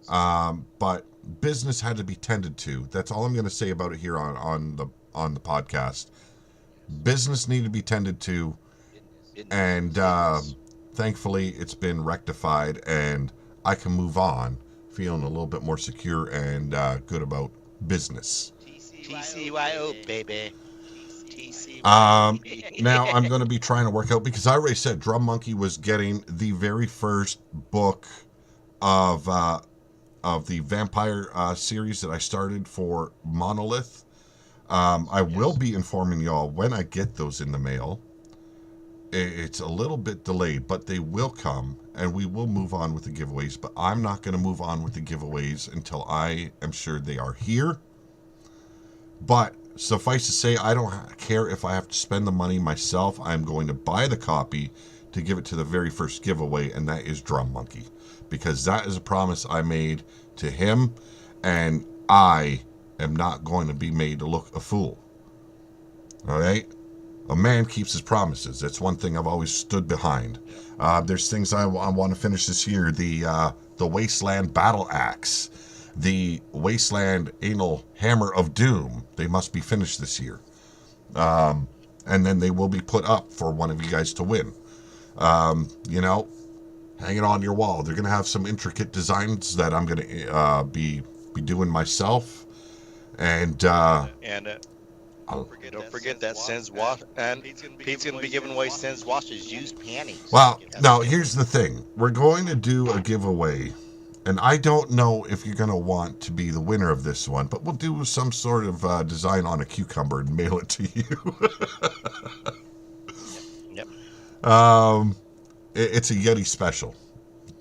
But business had to be tended to. That's all I'm going to say about it here on the podcast. Business needed to be tended to, and thankfully it's been rectified, and I can move on feeling a little bit more secure and good about business. TCYO, baby. Now I'm going to be trying to work out, because I already said Drum Monkey was getting the very first book of the vampire series that I started for Monolith. I will be informing y'all when I get those in the mail. It's a little bit delayed, but they will come, and we will move on with the giveaways. But I'm not going to move on with the giveaways until I am sure they are here. But suffice to say, I don't care if I have to spend the money myself. I'm going to buy the copy to give it to the very first giveaway, and that is Drum Monkey, because that is a promise I made to him, and I am not going to be made to look a fool. All right? A man keeps his promises. That's one thing I've always stood behind. There's things I want to finish this year. The Wasteland Battle Axe, the Wasteland Anal Hammer of Doom. They must be finished this year. And then they will be put up for one of you guys to win. You know, hang it on your wall. They're going to have some intricate designs that I'm going to be doing myself. And Don't forget that Sins wash and Pete's gonna be giving away Sins Wash's used panties. Well, now here's the thing. We're going to do a giveaway, and I don't know if you're going to want to be the winner of this one, but we'll do some sort of design on a cucumber and mail it to you. Yep. It's a Yeti special.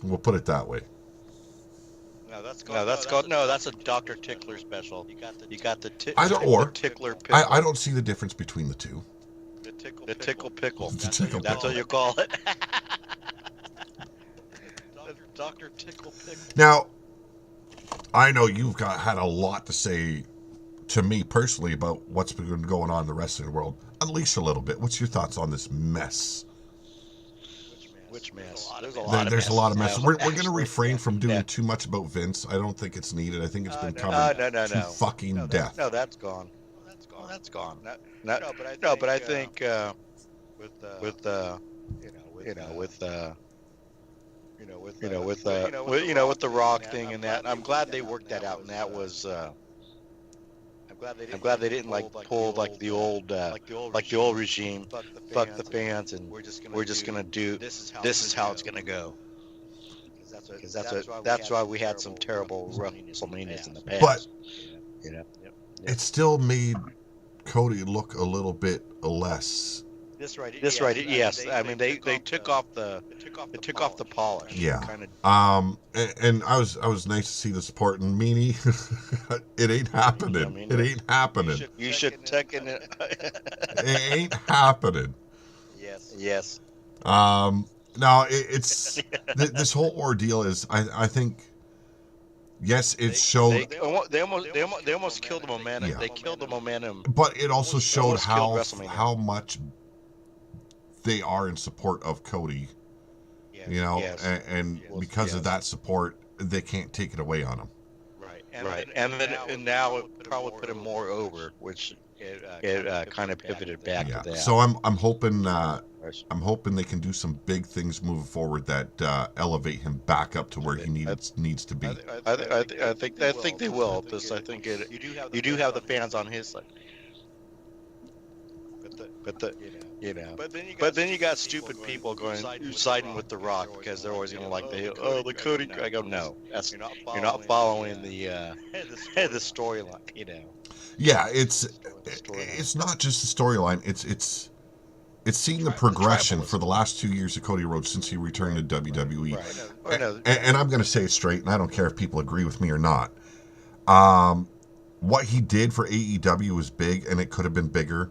We'll put it that way. That's a Dr. Tickler special. You got the Tickler pickle. I don't see the difference between the two. The tickle pickle. The tickle That's pickle. what you call it. Dr. Tickle pickle. Now, I know you've had a lot to say to me personally about what's been going on in the rest of the world. Unleash a little bit. What's your thoughts on this mess? Which mess? There's a lot of mess. We're going to refrain from doing too much about Vince. I don't think it's needed. I think it's been covered to fucking death. No, that's gone. That's gone. No, but I think with the Rock thing and that, I'm glad they worked that out, and that was. I'm glad they didn't pull like the old regime, fuck the fans, and we're just gonna do. This is how it's gonna go. Because that's why we had some terrible WrestleManias in the past. But it still made Cody look a little bit less. Yes. I mean, they took off the polish. Yeah. Kind of. And I was nice to see the support in Meanie. It ain't happening. It ain't happening. You should check in it. It ain't happening. Yes. No, it's this whole ordeal is. I think. Yes, it showed. They almost killed the momentum. Yeah. They killed the momentum. But it also showed killed WrestleMania. how much they are in support of Cody. You know, and because of that support, they can't take it away on him. Right. And now it probably put him more over, which it kind of pivoted back to that. So I'm hoping they can do some big things moving forward that elevate him back up to where he needs to be. I think they will. Because I think you do have the fans on his side. But then you got stupid people siding with The Rock because they're always gonna the Cody. I go, no, you're not following the storyline. Yeah, it's not just the storyline. It's seen the progression for the last 2 years of Cody Rhodes since he returned to WWE. And I'm going to say it straight, and I don't care if people agree with me or not. What he did for AEW was big, and it could have been bigger.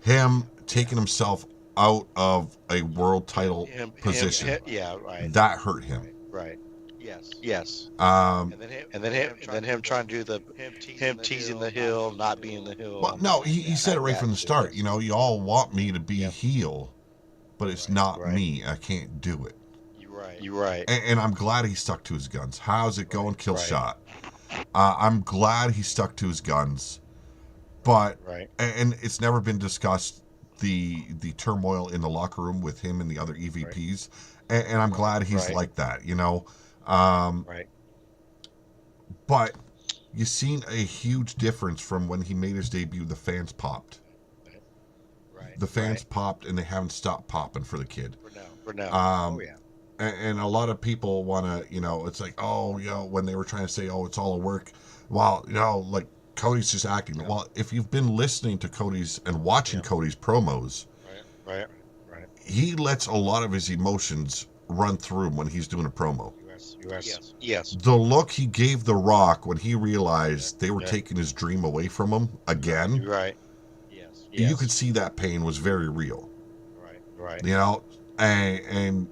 Him taking himself out of a world title position, that hurt him. Right. Yes. And then him trying to do him teasing the heel, not being the heel. Well, no, he said it right from the start. You know, you all want me to be a heel, but it's not me. I can't do it. You're right. And I'm glad he stuck to his guns. How's it going, Kill Shot? I'm glad he stuck to his guns, but and it's never been discussed the turmoil in the locker room with him and the other EVPs, and I'm glad he's like that. You know. But you've seen a huge difference from when he made his debut. The fans popped. The fans popped, and they haven't stopped popping for the kid. For now. And a lot of people want to, you know, it's like, oh, you know, when they were trying to say, oh, it's all a work. Well, you know, like Cody's just acting. Yeah. Well, if you've been listening to Cody's and watching Cody's promos, he lets a lot of his emotions run through him when he's doing a promo. Yes. The look he gave The Rock when he realized they were taking his dream away from him again. Yes. You could see that pain was very real. Right. You know, and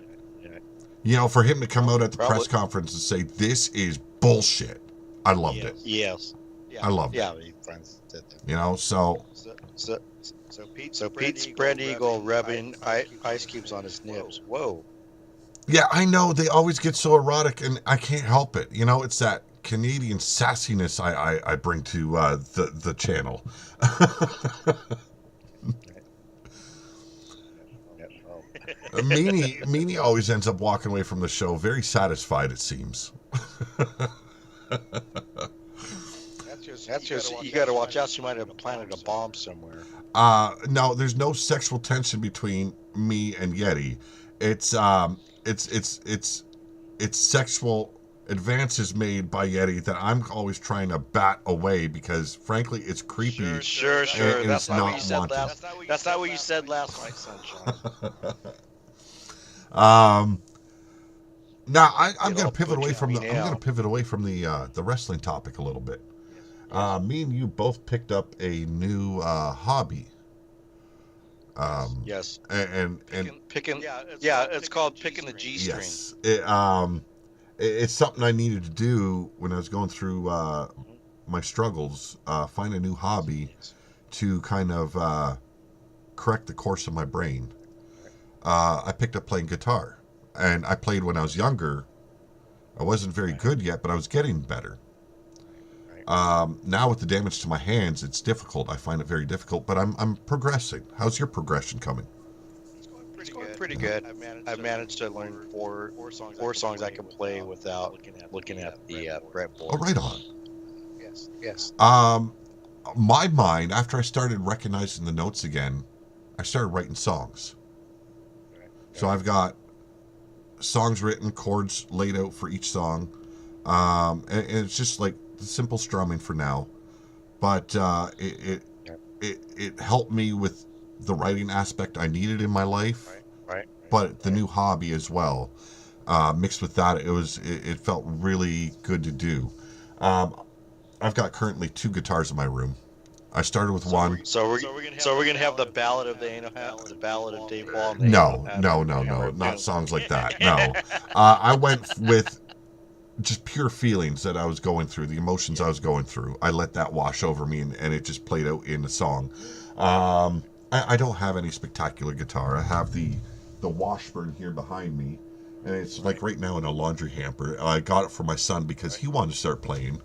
you know, for him to come out at the press conference and say this is bullshit, I loved it. Yes. I loved it. Yeah, friends did that. You know, so Pete spread eagle rubbing ice cubes on his nips. Whoa. Yeah, I know they always get so erotic, and I can't help it. You know, it's that Canadian sassiness I bring to the channel. Meanie always ends up walking away from the show very satisfied, it seems. You got to watch out. She might have planted a bomb somewhere. No, there's no sexual tension between me and Yeti. It's sexual advances made by Yeti that I'm always trying to bat away because, frankly, it's creepy. Sure. And That's it's not what not you said wanted. That's not what you said last night, sunshine. Now I'm going It'll to pivot put away you from the on I'm me going to now. pivot away from the wrestling topic a little bit. Me and you both picked up a new hobby. Yes. And Picking. Yeah, it's called picking the G string. yes, it's something I needed to do when I was going through my struggles. Find a new hobby to kind of correct the course of my brain. I picked up playing guitar, and I played when I was younger. I wasn't very good yet, but I was getting better. Now with the damage to my hands, it's difficult. I find it very difficult, but I'm progressing. How's your progression coming? It's going pretty good. I've managed to learn four songs I can play without looking at the fretboard. Oh, right on. Yes. My mind, after I started recognizing the notes again, I started writing songs. So I've got songs written, chords laid out for each song, and it's just like simple strumming for now. But it helped me with the writing aspect I needed in my life. Right. But the new hobby as well, mixed with that, it felt really good to do. I've got currently 2 guitars in my room. I started with one. So we're gonna have the ballad of the ballad of Dave Ball. No, not songs like that. No, I went with just pure feelings that I was going through, the emotions I was going through. I let that wash over me, and it just played out in the song. I don't have any spectacular guitar. I have the Washburn here behind me, and it's like right now in a laundry hamper. I got it for my son because he wanted to start playing.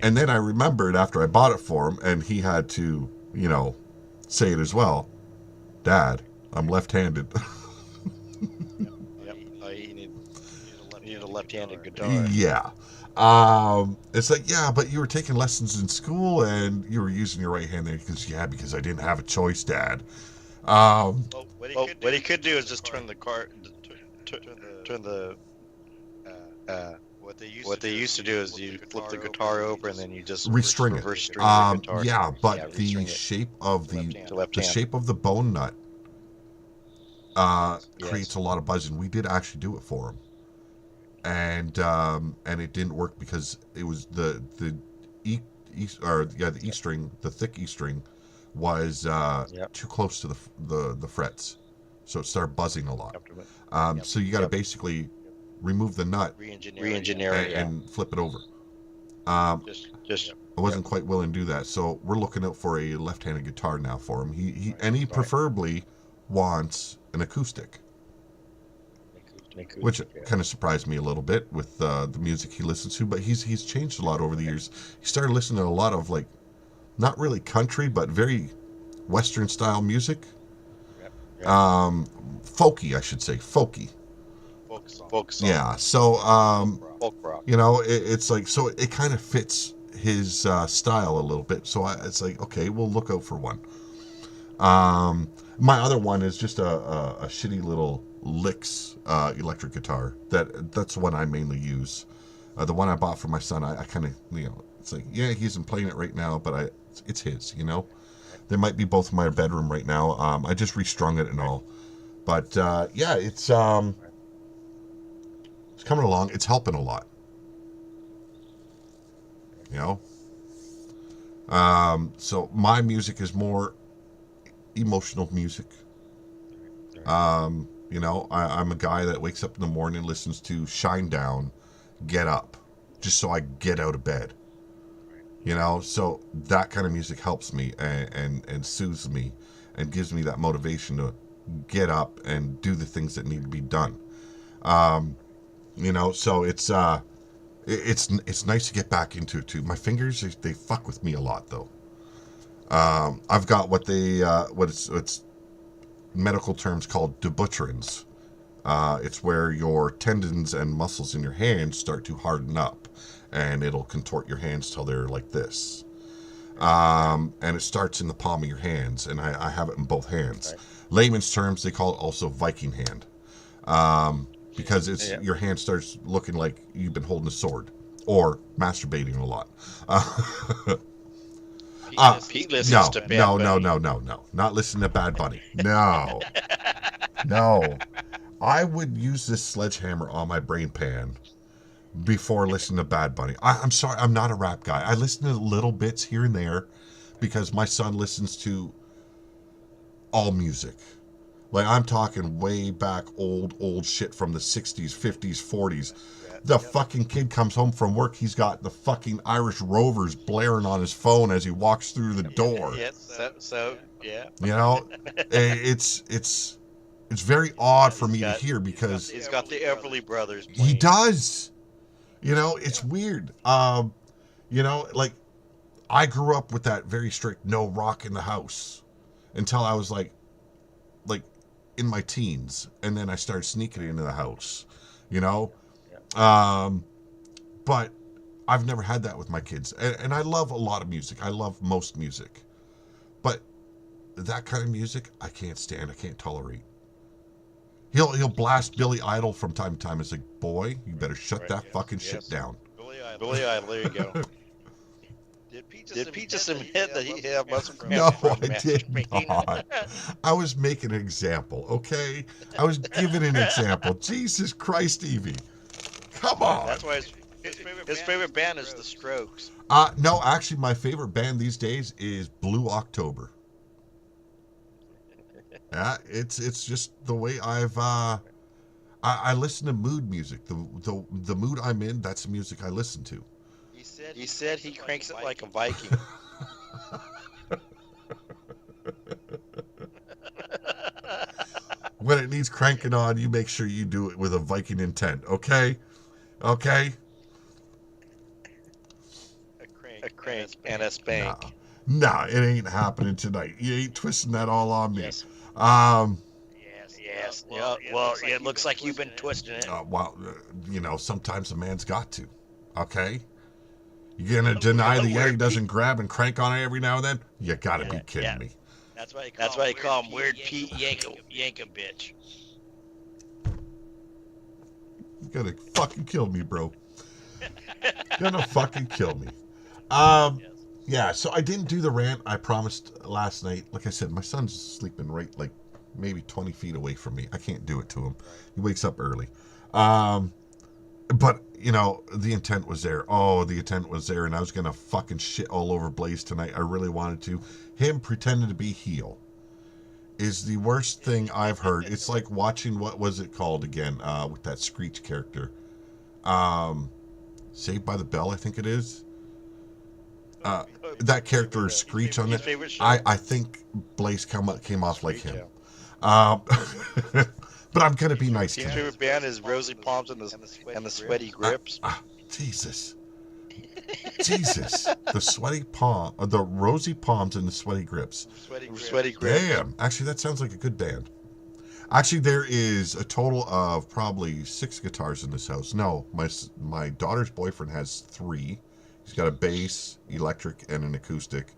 And then I remembered after I bought it for him, and he had to, say it as well. Dad, I'm left-handed. Yep. You need a left-handed guitar. Yeah. It's like, yeah, but you were taking lessons in school, and you were using your right hand there. He goes, yeah, because I didn't have a choice, Dad. What he could do is just turn the car, turn the. What they used to do is you flip the guitar over and then you just Restring it. reverse string the guitar. Yeah, but restring the it. shape of To left the hand. shape of the bone nut creates a lot of buzzing. We did actually do it for him, and it didn't work because it was the E string, the thick E string, was too close to the frets, so it started buzzing a lot. So you got to basically remove the nut Re-engineer it. and flip it over. Just I wasn't quite willing to do that, so we're looking out for a left-handed guitar now for him. He preferably wants an acoustic, which kind of surprised me a little bit with the music he listens to. But he's changed a lot over the years. He started listening to a lot of not really country, but very Western style music. Folky, I should say, folky. folk song. Yeah, so Folk rock. it's like, so it kind of fits his style a little bit. So it's like, okay, we'll look out for one. My other one is just a shitty little Licks electric guitar. That's the one I mainly use. The one I bought for my son, I kind of, it's like, yeah, he isn't playing it right now, but it's his, They might be both in my bedroom right now. I just restrung it and all. But yeah, it's coming along. It's helping a lot. So my music is more emotional music. I'm a guy that wakes up in the morning, listens to Shinedown, Get Up, just so I get out of bed. So that kind of music helps me and soothes me and gives me that motivation to get up and do the things that need to be done. So it's nice to get back into it too. My fingers, they fuck with me a lot though. I've got what it's medical terms called debutterins, It's where your tendons and muscles in your hands start to harden up, and it'll contort your hands till they're like this. And it starts in the palm of your hands, and I have it in both hands. Right. Layman's terms, they call it also Viking hand, because it's your hand starts looking like you've been holding a sword or masturbating a lot. Pete listens to Bad Bunny. No, not listening to Bad Bunny. No. I would use this sledgehammer on my brain pan before listening to Bad Bunny. I'm sorry, I'm not a rap guy. I listen to little bits here and there because my son listens to all music. Like, I'm talking way back old shit from the 60s, 50s, 40s. The fucking kid comes home from work, he's got the fucking Irish Rovers blaring on his phone as he walks through the door. Yeah, so yeah. You know, it's very odd for me to hear because he's got the Everly Brothers playing. He does. You know, it's weird. You know, like, I grew up with that very strict no rock in the house until I was like in my teens, and then I started sneaking into the house, you know. But I've never had that with my kids, and I love a lot of music. I love most music, but that kind of music I can't stand. I can't tolerate. He'll blast Billy Idol from time to time. It's like, boy, you better shut that fucking shit down. Billy Idol, there you go. Did Pete just admit that he had muscle from No, I did not. I was making an example, okay? I was giving an example. Jesus Christ, Evie. Come on. That's why his favorite band is The Strokes. No, actually, my favorite band these days is Blue October. Yeah, it's just the way I listen to mood music. The mood I'm in, that's the music I listen to. He said he cranks it like a Viking. When it needs cranking on, you make sure you do it with a Viking intent, okay? Okay? A crank and a spank. Nah, it ain't happening tonight. You ain't twisting that all on me. Yes. Yes. Well, it looks like you've been twisting it. You know, sometimes a man's got to. Okay? You're going to deny the Yeti doesn't grab and crank on it every now and then? You got to be kidding me. That's why you call him Weird Pete Yankovic. You're going to fucking kill me, bro. Gonna fucking kill me. Yeah, so I didn't do the rant I promised last night. Like I said, my son's sleeping right, like, maybe 20 feet away from me. I can't do it to him. He wakes up early. But, you know, the intent was there. Oh, the intent was there, and I was going to fucking shit all over Blaze tonight. I really wanted to. Him pretending to be heel is the worst thing I've heard. It's like watching, what was it called again, with that Screech character? Saved by the Bell, I think it is. That character is Screech on it. I think Blaze came off like him. But I'm gonna be nice to him. His favorite band is Rosie Palms and the Sweaty Grips. Jesus. The Sweaty Palm, the Rosie Palms and the Sweaty Grips. Sweaty Grips. Damn. Actually, that sounds like a good band. Actually, there is a total of probably 6 guitars in this house. No, my daughter's boyfriend has 3. He's got a bass, electric, and an acoustic.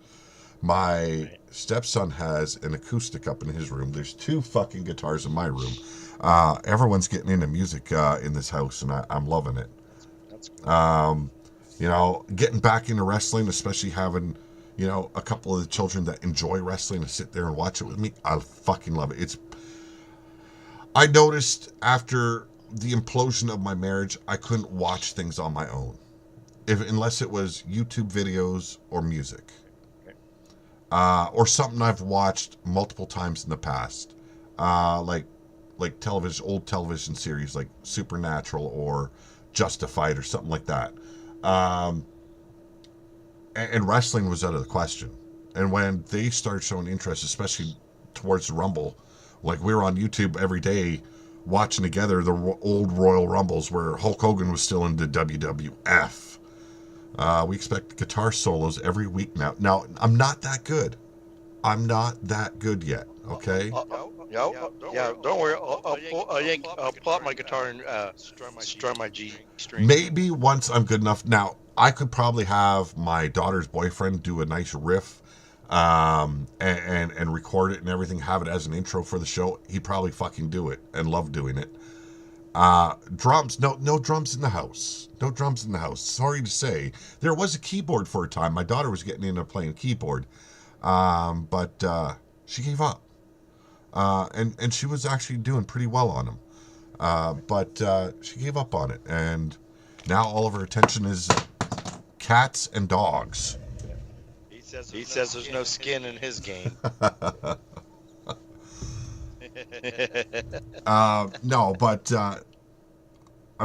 My stepson has an acoustic up in his room. There's 2 fucking guitars in my room. Everyone's getting into music in this house, and I'm loving it. That's cool. You know, getting back into wrestling, especially having, you know, a couple of the children that enjoy wrestling to sit there and watch it with me. I fucking love it. I noticed after the implosion of my marriage, I couldn't watch things on my own, unless it was YouTube videos or music. Or something I've watched multiple times in the past, like old television series like Supernatural or Justified or something like that. And wrestling was out of the question. And when they started showing interest, especially towards the Rumble, like we were on YouTube every day watching together the old Royal Rumbles where Hulk Hogan was still in the WWF. We expect guitar solos every week now. Now, I'm not that good. I'm not that good yet, okay? Yeah, don't worry. I'll pull out my guitar and strum my G string. Maybe once I'm good enough. Now, I could probably have my daughter's boyfriend do a nice riff, and record it and everything, have it as an intro for the show. He'd probably fucking do it and love doing it. Drums, no drums in the house. No drums in the house. Sorry to say. There was a keyboard for a time. My daughter was getting into playing keyboard. But she gave up. And she was actually doing pretty well on them. But she gave up on it. And now all of her attention is cats and dogs. He says there's no skin in his game. No, but I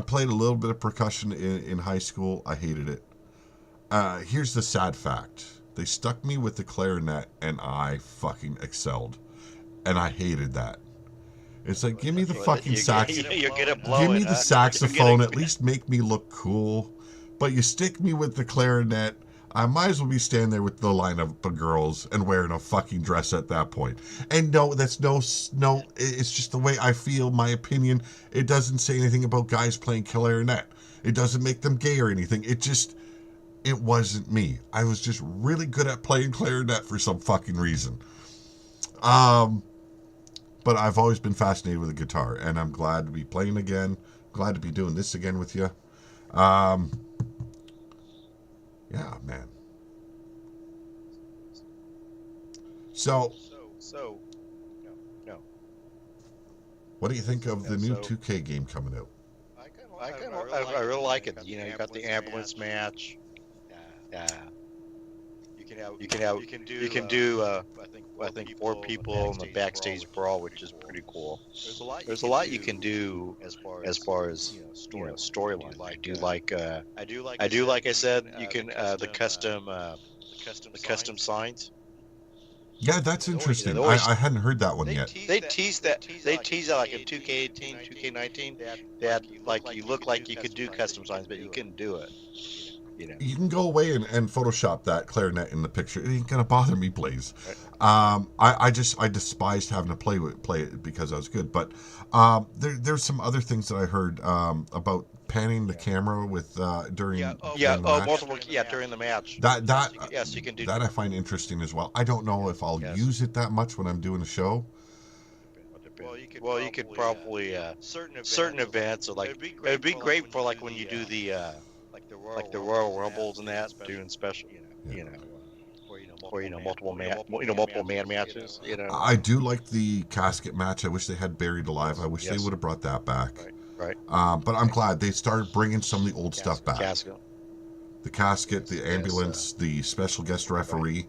played a little bit of percussion in high school. I hated it. Here's the sad fact. They stuck me with the clarinet and I fucking excelled. And I hated that. It's like, give me the fucking saxophone. You're good at blowing. Give me the saxophone. At least make me look cool. But you stick me with the clarinet. I might as well be standing there with the lineup of girls and wearing a fucking dress at that point. And no, that's no. It's just the way I feel. My opinion. It doesn't say anything about guys playing clarinet. It doesn't make them gay or anything. It wasn't me. I was just really good at playing clarinet for some fucking reason. But I've always been fascinated with the guitar, and I'm glad to be playing again. Glad to be doing this again with you. Yeah, man. So, no. What do you think of the new 2K game coming out? I really like it. You know, you got the ambulance match. You can do. I think 4 people in the backstage brawl, which is pretty cool. There's a lot you can do as far as storyline. I do like I said, you can the custom signs. Yeah, that's interesting. I hadn't heard that one yet. They tease that like in 2K18, 2K19 that like you look like you could do custom signs, but you couldn't do it. You know. You can go away and Photoshop that clarinet in the picture. It ain't gonna bother me, please. Right. I despised having to play it because I was good. But there's some other things that I heard about panning the camera with during the match. During the match. That yes, you can do that. I find interesting as well. I don't know if I'll use it that much when I'm doing a show. Well, you could probably certain events. Or like it'd be great for like when you do the the Royal Rumbles and that, doing special, or multiple man matches. I do like the casket match. I wish they had Buried Alive. I wish they would have brought that back. Right. But I'm glad they started bringing some of the old stuff back. The casket, the ambulance, the special guest referee.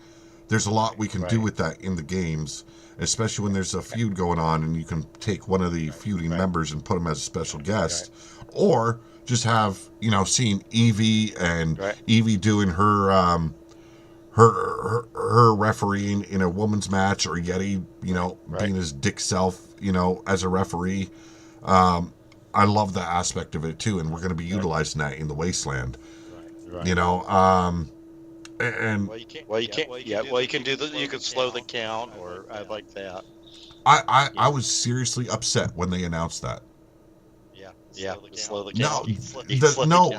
There's a lot we can do with that in the games, especially when there's a feud going on and you can take one of the feuding members and put him as a special guest, or just have seeing Evie and Evie doing her her refereeing in a woman's match, or Yeti being his dick self as a referee. I love that aspect of it too, and we're going to be utilizing that in the Wasteland. And you can slow the count, or I like that. I was seriously upset when they announced that. Yeah, slow the count.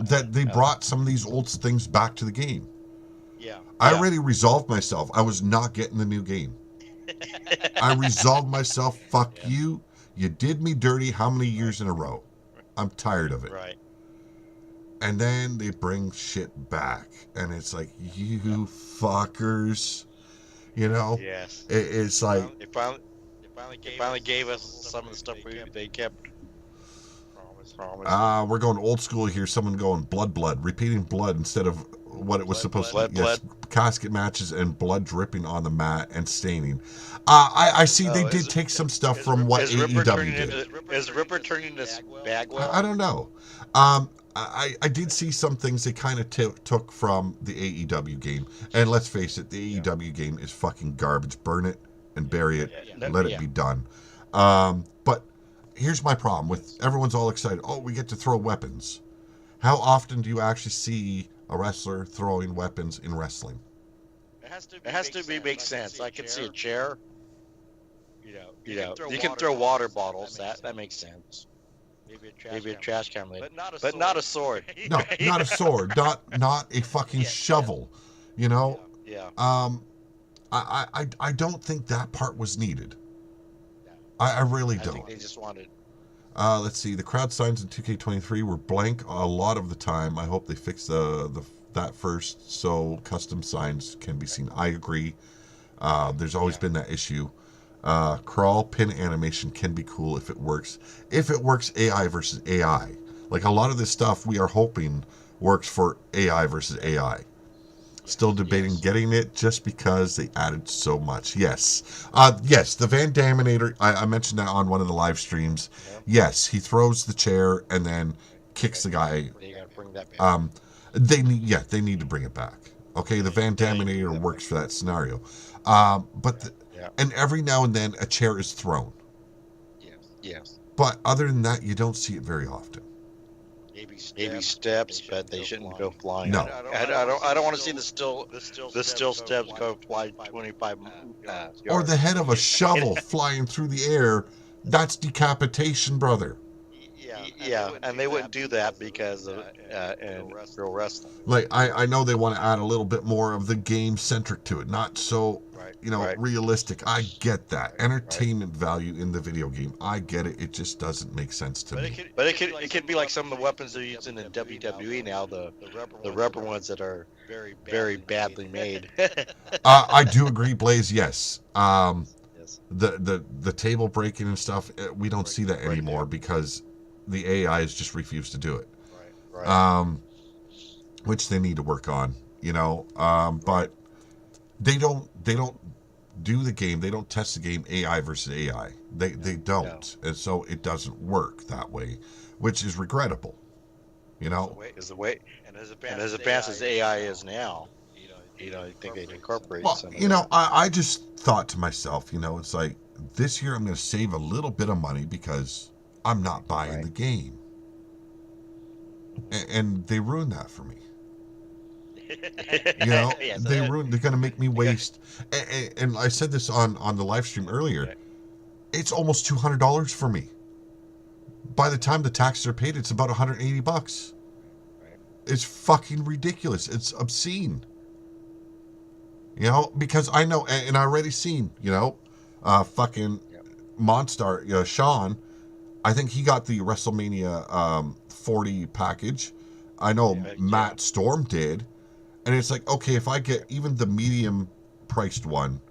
That they brought some of these old things back to the game. Yeah. I already resolved myself. I was not getting the new game. I resolved myself. Fuck you. You did me dirty how many years in a row? I'm tired of it. Right. And then they bring shit back, and it's like, you fuckers. Yes. It's like they finally gave us some of the stuff they kept. We're going old school here. Someone going blood, repeating blood instead of what it was supposed to be. Yes, casket matches and blood dripping on the mat and staining. I see they did take some stuff from what AEW did. Is Ripper turning this Bagwell? I don't know. I did see some things they kind of took from the AEW game. And let's face it, the AEW game is fucking garbage. Burn it and bury it. Let it be done. But here's my problem with everyone's all excited. Oh, we get to throw weapons. How often do you actually see a wrestler throwing weapons in wrestling? It has to make sense. I can see a chair. You can throw water bottles. That makes sense. Maybe a trash can lid, but not a sword. No, not a sword, not a fucking shovel. You know, Yeah. I don't think that part was needed. I really I don't. think they just wanted. Let's see. The crowd signs in 2K23 were blank a lot of the time. I hope they fix that first so custom signs can be seen. I agree. There's always been that issue. Crawl pin animation can be cool if it works. If it works AI versus AI. Like a lot of this stuff we are hoping works for AI versus AI. Still debating getting it just because they added so much. Yes. Yes, the Van Daminator, I mentioned that on one of the live streams. Yep. Yes, he throws the chair and then kicks the guy. They gotta bring that back. They need to bring it back. Okay, the Van Daminator works for that scenario. But and every now and then a chair is thrown. Yes. But other than that, you don't see it very often. Maybe steps, but they shouldn't go flying. No. I don't want to see the still steps go fly 25. Or the head of a shovel flying through the air. That's decapitation, brother. Yeah, and they wouldn't do that because of in real wrestling. Like I know they want to add a little bit more of the game centric to it, not so realistic. I get that entertainment value in the video game. I get it. It just doesn't make sense to me. But it could be like some of the weapons they're using in WWE now, the rubber ones that are very badly made. I do agree, Blaze. Yes. The table breaking and stuff. We don't see that anymore because the AI has just refused to do it. Which they need to work on. But they don't do the game. They don't test the game AI versus AI. They don't, and so it doesn't work that way, which is regrettable. Is the way, and as advanced as AI is now, I think they'd incorporate. Well, I just thought to myself, it's like this year I'm going to save a little bit of money because I'm not buying the game, and they ruined that for me. They're going to make me waste. And I said this on the live stream earlier. It's almost $200 for me. By the time the taxes are paid, it's about $180. It's fucking ridiculous. It's obscene. Because I know, and I already seen, fucking Monstar, Sean. I think he got the WrestleMania 40 package. I know Matt Storm did. And it's like, okay, if I get even the medium priced one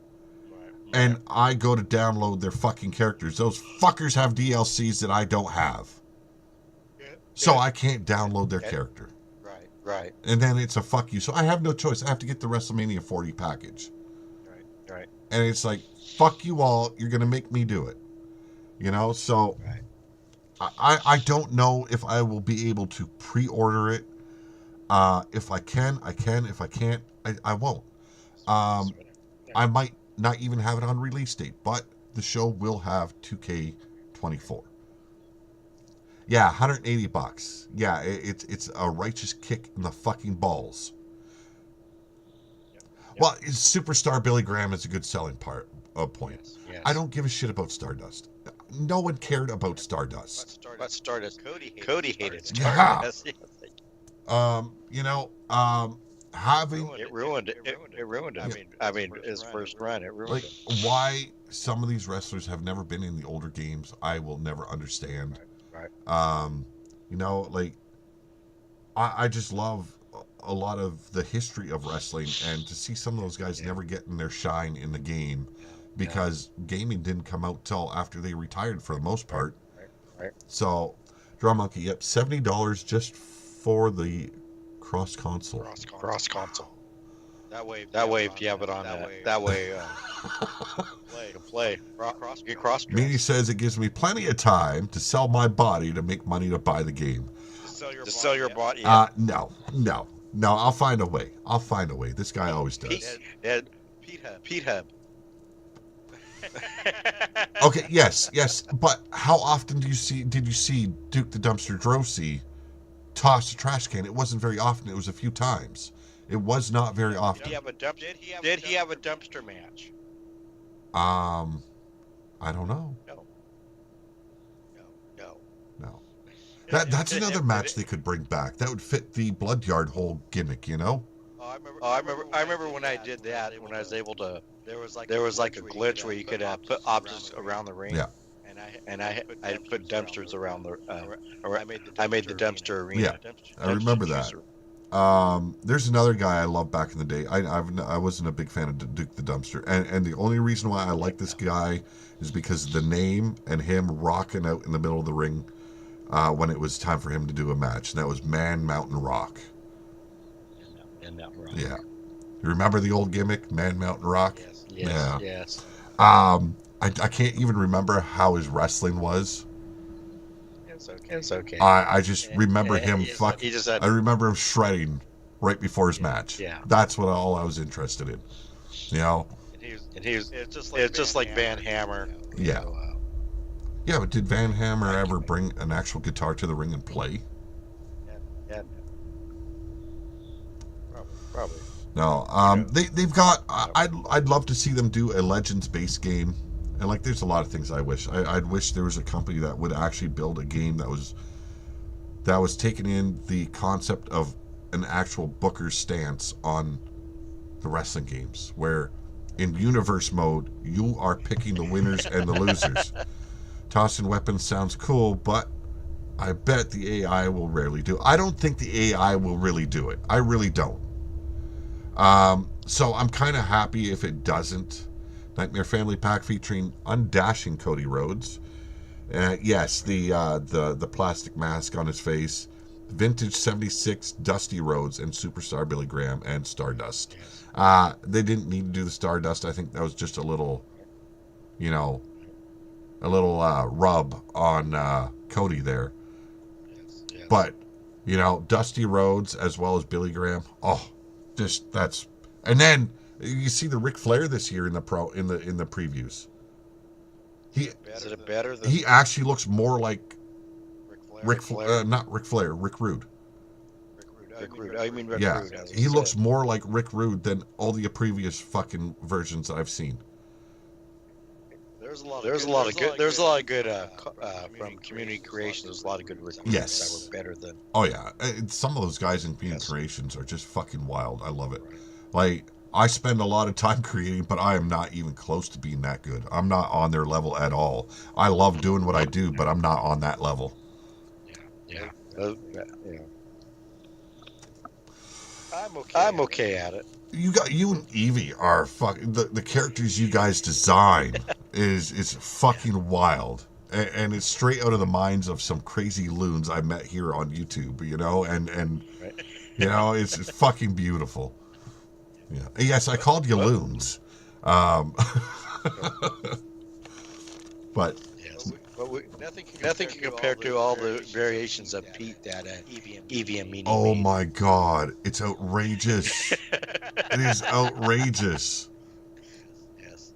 and I go to download their fucking characters, those fuckers have DLCs that I don't have. So I can't download their character. Right. And then it's a fuck you. So I have no choice. I have to get the WrestleMania 40 package. Right. And it's like, fuck you all. You're going to make me do it. So I don't know if I will be able to pre-order it. If I can, I can. If I can't, I won't. I might not even have it on release date, but the show will have 2K24. Yeah, $180. Yeah, it's a righteous kick in the fucking balls. Well, Superstar Billy Graham is a good selling point. Yes. I don't give a shit about Stardust. No one cared about Stardust. But Stardust. Cody hated Stardust. Yeah. Having it ruined it. I mean, his first run, it ruined it. Why some of these wrestlers have never been in the older games, I will never understand. Right. I just love a lot of the history of wrestling, and to see some of those guys never getting their shine in the game because gaming didn't come out till after they retired for the most part. Right. So, Draw Monkey, yep, $70 just for the cross console. Cross console. That way, if you have it on that way, play. Cross. Meanie says it gives me plenty of time to sell my body to make money to buy the game. To sell your body. No. I'll find a way. This guy always does. Pete Hub. Okay. Yes. But how often did you see Duke the Dumpster Drosy toss a trash can? It wasn't very often. It was a few times. It was not very often. Did he have a dumpster match? I don't know. No. That's another match they could bring back. That would fit the Bloodyard whole gimmick, you know? I remember when I did that, when I was able to. There was like a glitch where you could put objects around the ring. Yeah. And I put dumpsters around the. I made the dumpster arena. Yeah, I remember that. There's another guy I loved back in the day. I wasn't a big fan of Duke the Dumpster, and the only reason why I like this guy is because of the name and him rocking out in the middle of the ring when it was time for him to do a match. And that was Man Mountain Rock. Yeah. You remember the old gimmick, Man Mountain Rock? Yes. I can't even remember how his wrestling was. It's okay. I just remember him I remember him shredding right before his match. Yeah. That's what all I was interested in. You know? It's just like Van Hammer. Yeah. Yeah, but did Van Hammer ever bring an actual guitar to the ring and play? Yeah. Probably. No. They've got. I'd love to see them do a Legends based game. And like, there's a lot of things I wish. I'd wish there was a company that would actually build a game that was taking in the concept of an actual Booker's stance on the wrestling games, where in universe mode you are picking the winners and the losers. Tossing weapons sounds cool, but I bet the AI will rarely do it. I don't think the AI will really do it. I really don't. So I'm kind of happy if it doesn't. Nightmare Family Pack featuring undashing Cody Rhodes. Yes, the plastic mask on his face. Vintage 76 Dusty Rhodes and Superstar Billy Graham and Stardust. They didn't need to do the Stardust. I think that was just a little, rub on Cody there. Yes. But, Dusty Rhodes as well as Billy Graham. Oh, that's... And then... You see the Ric Flair this year in the previews. Is it better than he actually looks more like Ric Flair? Not Ric Flair, Rick Rude. Rick Rude. Oh, you mean Rick Yeah, Rude? he looks more like Rick Rude than all the previous fucking versions that I've seen. There's a lot of good from Community Creations. There's a lot of good recruits that were better than. Oh yeah, some of those guys in Community Creations are just fucking wild. I love it. Like, I spend a lot of time creating, but I am not even close to being that good. I'm not on their level at all. I love doing what I do, but I'm not on that level. Yeah. I'm okay at it. You and Evie are fucking the characters you guys design is fucking wild, and it's straight out of the minds of some crazy loons I met here on YouTube. And it's fucking beautiful. Yeah. Yes, I called you loons. But yes. Nothing can compare to all the variations of Pete that EVM meeting. Oh my God, it's outrageous. It is outrageous. Yes.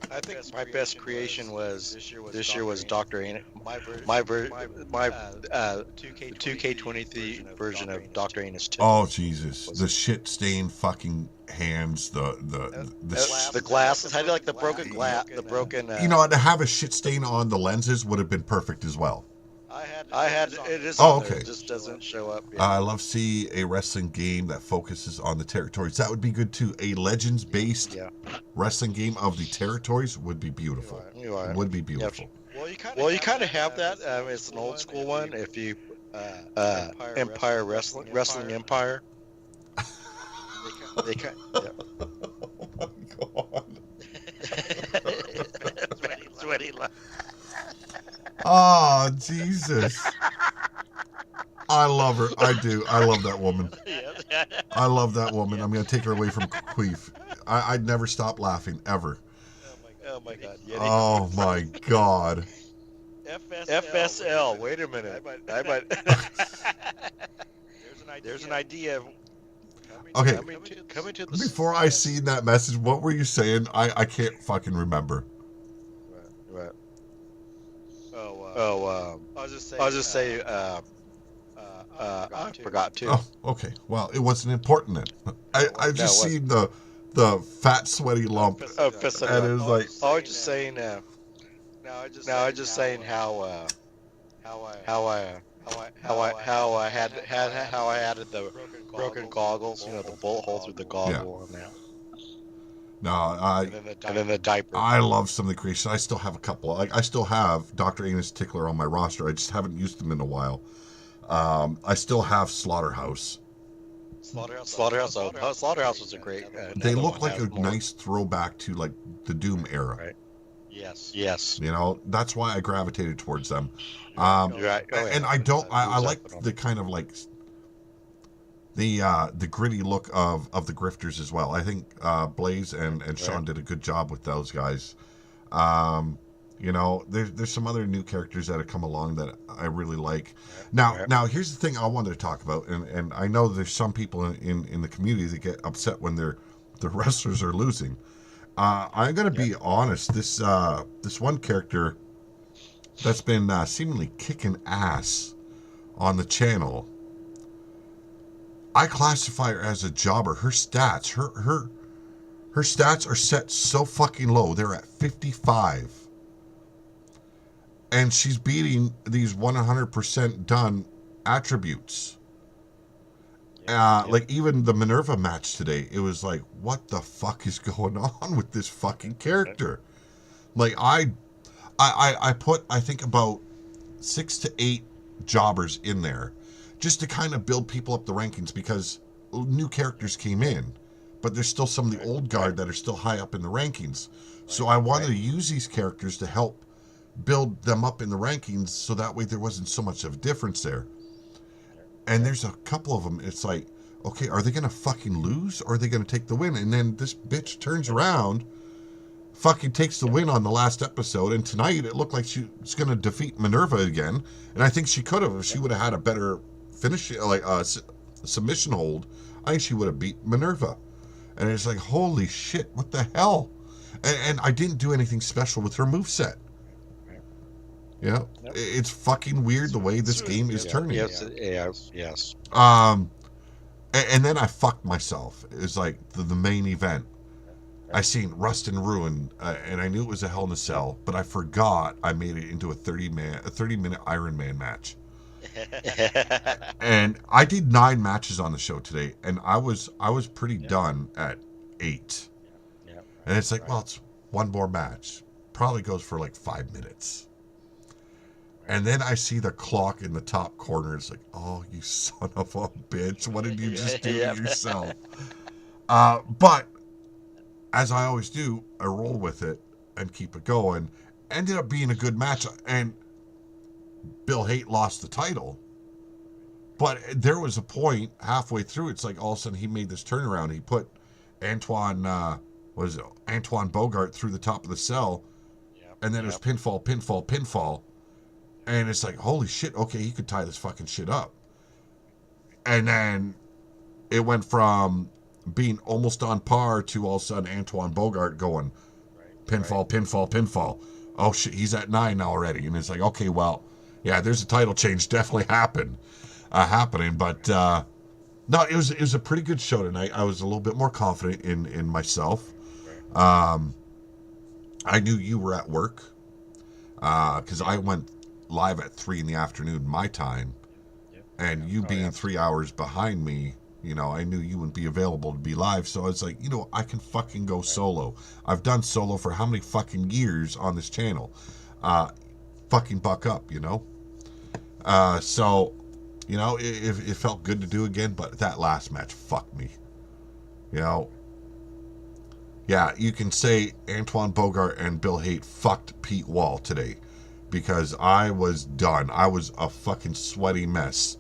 I think my best creation was this year was Dr. Anus. My 2K23 version of Dr. Anus 2. Oh Jesus, the shit stained fucking hands, the glasses. How do you like the broken glass? The broken. To have a shit stain on the lenses would have been perfect as well. I had it is. Oh, okay. It just doesn't show up. I love to see a wrestling game that focuses on the territories. That would be good too. A Legends-based wrestling game of the territories would be beautiful. Would be beautiful. Well, you kind of have that. It's an old school one. If you Empire Wrestling Empire. They kind. Yeah. Oh my God. Sweaty. Oh, Jesus. I love her. I do. I love that woman. I love that woman. I'm going to take her away from Queef. I'd never stop laughing, ever. Oh, my God. Oh, my God. FSL. Wait a minute. I might. There's an idea. Okay. Coming to the Before I seen that message, what were you saying? I can't fucking remember. Right. I'll just say. I forgot to. Oh, okay. Well, it wasn't important then. I just seen the the fat sweaty lump. Pissing And it was like, I was just saying. No, I was just saying how I added the broken goggles. You know, the bullet hole through the goggle on that. no, And then the diaper. I love some of the creations. I still have a couple. I still have Dr. Anus Tickler on my roster. I just haven't used them in a while. I still have Slaughterhouse. Slaughterhouse was a great. They look like a nice throwback to like the Doom era. Right. Yes. You know, that's why I gravitated towards them. Right. And I don't. I like the kind of like the gritty look of the Grifters as well. I think Blaze and Sean did a good job with those guys. You know, there's some other new characters that have come along that I really like. Now here's the thing I wanted to talk about, and I know there's some people in the community that get upset when the wrestlers are losing. I'm gonna be honest. This one character that's been seemingly kicking ass on the channel, I classify her as a jobber. Her stats, her stats are set so fucking low. They're at 55. And she's beating these 100% done attributes. Like even the Minerva match today, it was like, what the fuck is going on with this fucking character? Like I put, I think, about 6 to 8 jobbers in there just to kind of build people up the rankings, because new characters came in, but there's still some of the old guard that are still high up in the rankings. So I wanted to use these characters to help build them up in the rankings, so that way there wasn't so much of a difference there. And there's a couple of them, it's like, okay, are they going to fucking lose, or are they going to take the win? And then this bitch turns around, fucking takes the win on the last episode, and tonight it looked like she was going to defeat Minerva again. And I think she could have, if she would have had a better finish, like submission hold, I think she would have beat Minerva. And it's like, holy shit, what the hell? And I didn't do anything special with her moveset. Yeah, it's fucking weird the way this game is turning. Yes. And then I fucked myself. It was like the main event. I seen Rust and Ruin, and I knew it was a Hell in a Cell, but I forgot I made it into a 30-minute Iron Man match. And I did 9 matches on the show today, and I was pretty done at 8. And it's like, well, it's one more match. Probably goes for like 5 minutes. And then I see the clock in the top corner. It's like, oh, you son of a bitch. What did you just do to yourself? But as I always do, I roll with it and keep it going. Ended up being a good match. And Bill Haight lost the title. But there was a point halfway through. It's like all of a sudden he made this turnaround. He put Antoine Bogart through the top of the cell. And then it was pinfall. And it's like, holy shit, okay, he could tie this fucking shit up. And then it went from being almost on par to all of a sudden Antoine Bogart going pinfall. Oh shit, he's at 9 now already. And it's like, okay, well, yeah, there's a title change definitely happening. But no, it was a pretty good show tonight. I was a little bit more confident in myself. I knew you were at work because I went live at 3 p.m. my time, and you being 3 hours behind me, you know, I knew you wouldn't be available to be live, so I was like, you know, I can fucking go solo. I've done solo for how many fucking years on this channel? Fucking buck up, you know? So, you know, it felt good to do again, but that last match fucked me. You know? Yeah, you can say Antoine Bogart and Bill Haight fucked Pete Wall today. Because I was done. I was a fucking sweaty mess.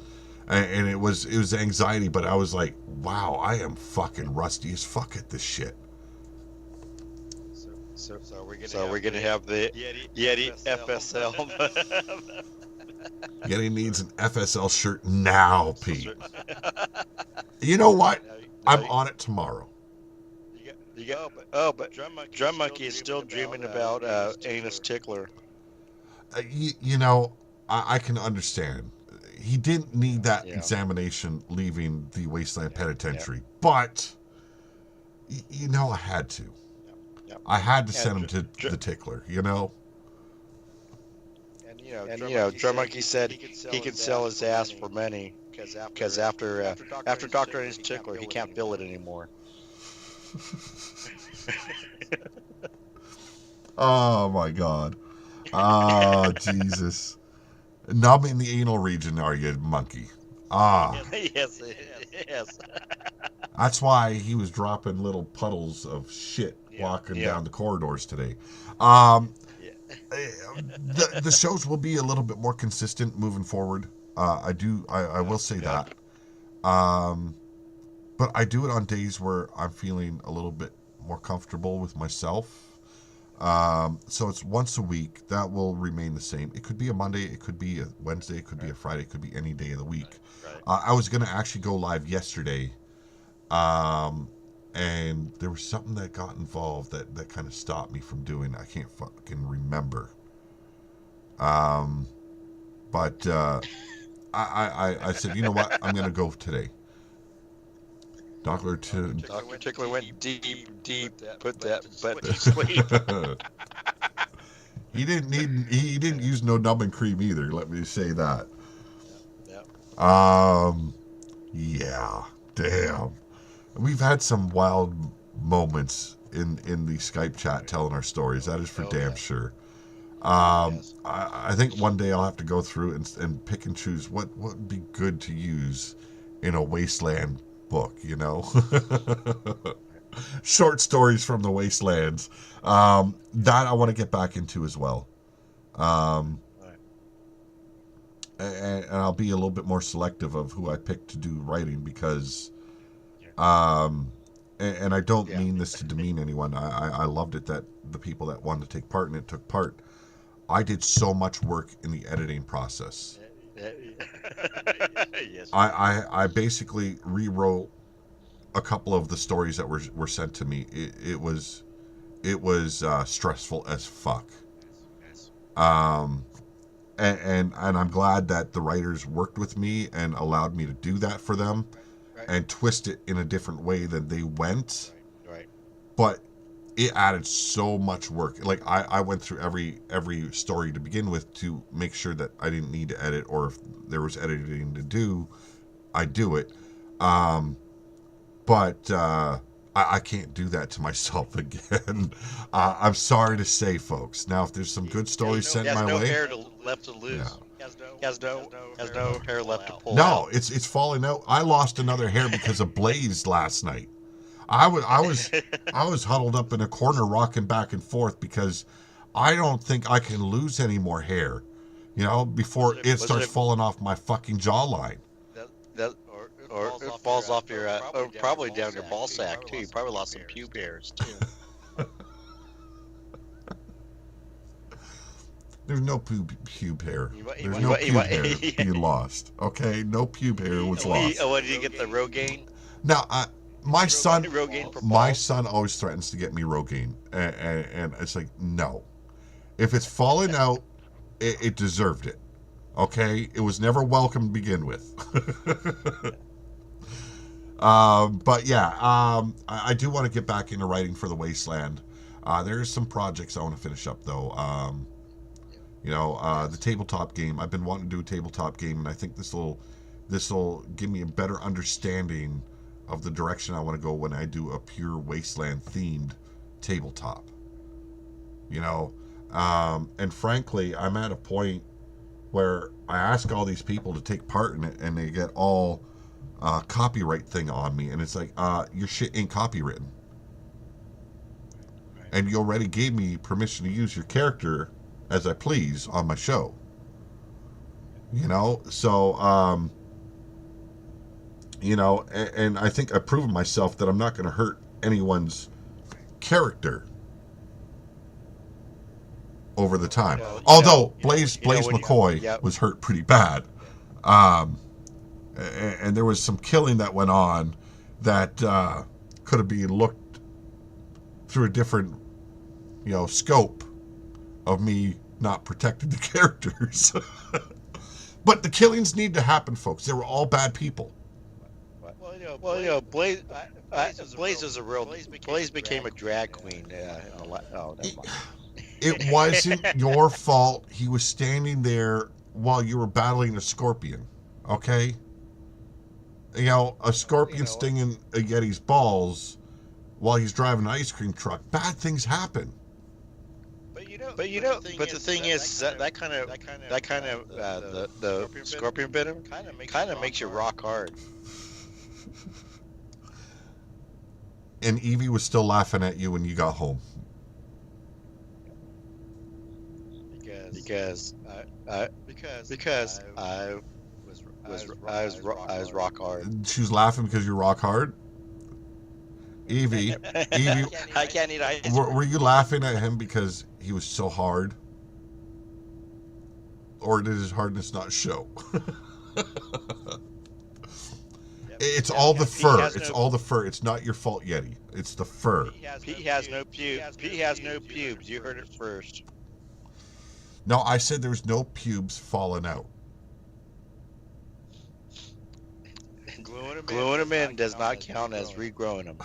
And it was anxiety, but I was like, wow, I am fucking rusty as fuck at this shit. So we're gonna have the Yeti FSL. Yeti needs an FSL shirt now, Pete. You know what? I'm on it tomorrow. But Drum Monkey is still dreaming about Anus Tickler. You know, I can understand. He didn't need that examination leaving the Wasteland Penitentiary. But You know, I had to. Yep. I had to send him to the tickler, you know? And Drum Monkey said he could sell his ass for many because after doctoring his tickler, he can't feel it anymore. Oh, my God. Oh, Jesus. Numbing the anal region, are you, monkey? Ah. Yes. That's why he was dropping little puddles of shit walking down the corridors today. The shows will be a little bit more consistent moving forward. I will say that. But I do it on days where I'm feeling a little bit more comfortable with myself. So it's once a week. That will remain the same. It could be a Monday, it could be a Wednesday, it could be a Friday, it could be any day of the week. I was going to actually go live yesterday. And there was something that got involved that kind of stopped me from doing it. I can't fucking remember. But I said, you know what? I'm going to go today. Dr. Tickler went deep, put that butt to sleep. He didn't use no numbing cream either, let me say that. Yeah, damn. We've had some wild moments in the Skype chat telling our stories. That is for damn sure. I think one day I'll have to go through and pick and choose what would be good to use in a Wasteland book, you know? Short stories from the Wastelands. That I want to get back into as well. And I'll be a little bit more selective of who I pick to do writing because... and I don't mean this to demean anyone. I loved it that the people that wanted to take part in it took part. I did so much work in the editing process. Yes. I basically rewrote a couple of the stories that were sent to me. It was stressful as fuck. And I'm glad that the writers worked with me and allowed me to do that for them. And twist it in a different way than they went. Right. But it added so much work. Like I went through every story to begin with to make sure that I didn't need to edit, or if there was editing to do, I do it. But I can't do that to myself again. I'm sorry to say, folks. Now, if there's some good stories sent my way, hair left to lose. Yeah. Has no hair left to pull. No, it's falling out. I lost another hair because of Blaze last night. I was huddled up in a corner rocking back and forth because I don't think I can lose any more hair, you know, before it starts falling off my fucking jawline. Or it falls off your probably down your ball sack too. You probably lost some pube hairs too. There's no pube hair. There's no pube hair being lost. Okay, no pube hair was lost. What did you get, the Rogaine? Now, my son always threatens to get me Rogaine, and it's like, no. If it's falling out, it deserved it. Okay, it was never welcome to begin with. But yeah, I do want to get back into writing for the Wasteland. There's some projects I want to finish up though. The tabletop game. I've been wanting to do a tabletop game, and I think this will give me a better understanding of the direction I want to go when I do a pure Wasteland themed tabletop. You know, and frankly, I'm at a point where I ask all these people to take part in it, and they get all copyright thing on me, and it's like, your shit ain't copywritten, and you already gave me permission to use your character as I please on my show. You know, so and I think I've proven myself that I'm not going to hurt anyone's character over the time. Although Blaze McCoy was hurt pretty bad. And there was some killing that went on that could have been looked through a different, scope of me not protecting the characters. But the killings need to happen, folks. They were all bad people. Blaze was a real. Blaze became a drag queen. Oh, never mind. It wasn't your fault. He was standing there while you were battling a scorpion. Okay? You know, a scorpion stinging a Yeti's balls while he's driving an ice cream truck. Bad things happen. But the thing is that kind of the scorpion venom kind of makes you rock hard. And Evie was still laughing at you when you got home. Because I was rock hard. She was laughing because you're rock hard. Evie, I can't eat ice. were you laughing at him because he was so hard, or did his hardness not show? It's all the fur. It's all the fur. It's not your fault, Yeti. It's the fur. He has no pubes. He has no pubes. You heard it first. No, I said there's no pubes falling out. Gluing them in does not count as regrowing them.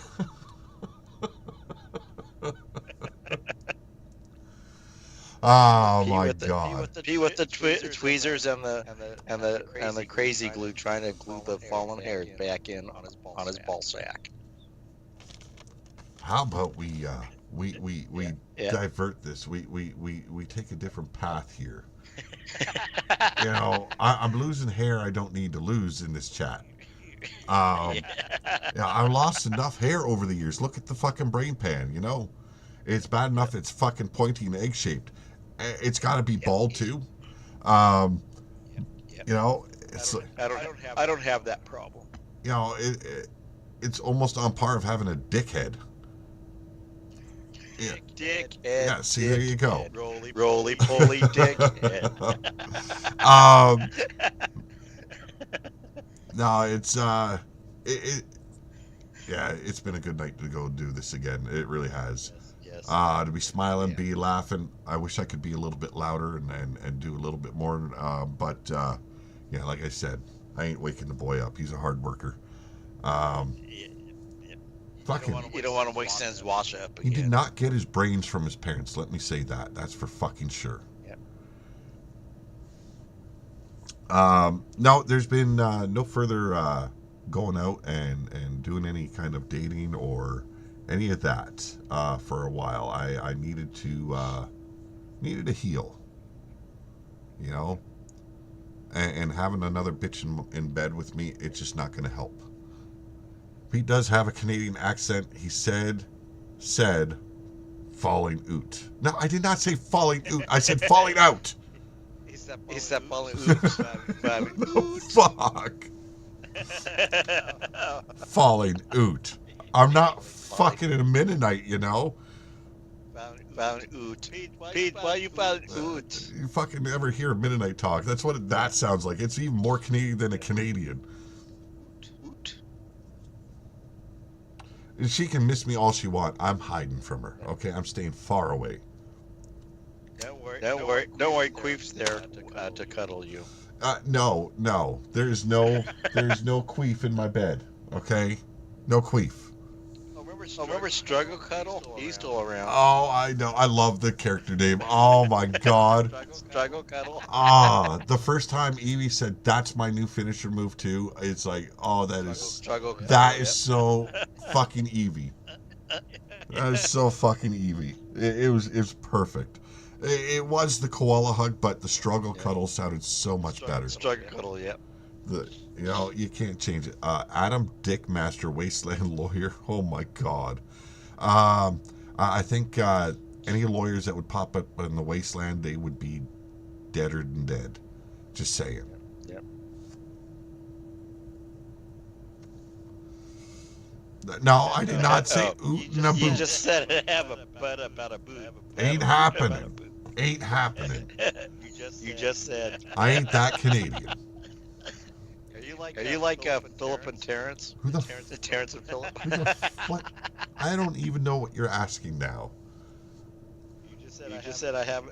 Oh my God! He with the tweezers and the crazy glue, trying to glue the fallen hairs back in on his ball sack. How about we divert this? We take a different path here. You know, I'm losing hair I don't need to lose in this chat. Yeah, I lost enough hair over the years. Look at the fucking brain pan, you know. It's bad enough it's fucking pointy and egg-shaped. It's got to be bald too. You know, it's I don't have that problem. You know, it's almost on par of having a dickhead. Yeah. Dick. Yeah, see, there you go. Roly poly dick. No, it's yeah, it's been a good night to go do this again. It really has. Yes. To be smiling, be laughing. I wish I could be a little bit louder and do a little bit more. But yeah, like I said, I ain't waking the boy up. He's a hard worker. Fucking. You don't want to wake Sen's wash up He again. did not get his brains from his parents. Let me say that. That's for fucking sure. No, there's been no further going out and doing any kind of dating or any of that for a while. I needed to heal, you know, and having another bitch in bed with me, it's just not going to help. He does have a Canadian accent. He said falling out. No, I did not say falling out. I said falling out. He said falling out. Fuck. Falling out. I'm not fucking in a Mennonite, you know. Found out. Pete, why you found out? You fucking never hear a Mennonite talk. That's what that sounds like. It's even more Canadian than a Canadian. She can miss me all she wants. I'm hiding from her. Okay, I'm staying far away. Don't worry. Queef's there to cuddle you. No. There's no queef in my bed. Okay, no queef. Remember Struggle Cuddle? He's still around. Oh, I know. I love the character name. Oh my God. Struggle Cuddle. The first time Evie said that's my new finisher move too, it's like, oh, that is so fucking Evie. That is so fucking Evie. It was perfect. It was the koala hug, but the struggle cuddle sounded so much better. Struggle Cuddle, yep. You know, you can't change it. Adam Dickmaster, Wasteland Lawyer. Oh my God. I think any lawyers that would pop up in the Wasteland, they would be deader than dead. Just saying. Yep. No, I did not say oot and a boot. You just said it have a butt about a boot. Ain't happening. Ain't happening. You just said. I ain't that Canadian. Are you like Philip and Terrence? Who the Terrence and Philip? What? I don't even know what you're asking now. You just said I have.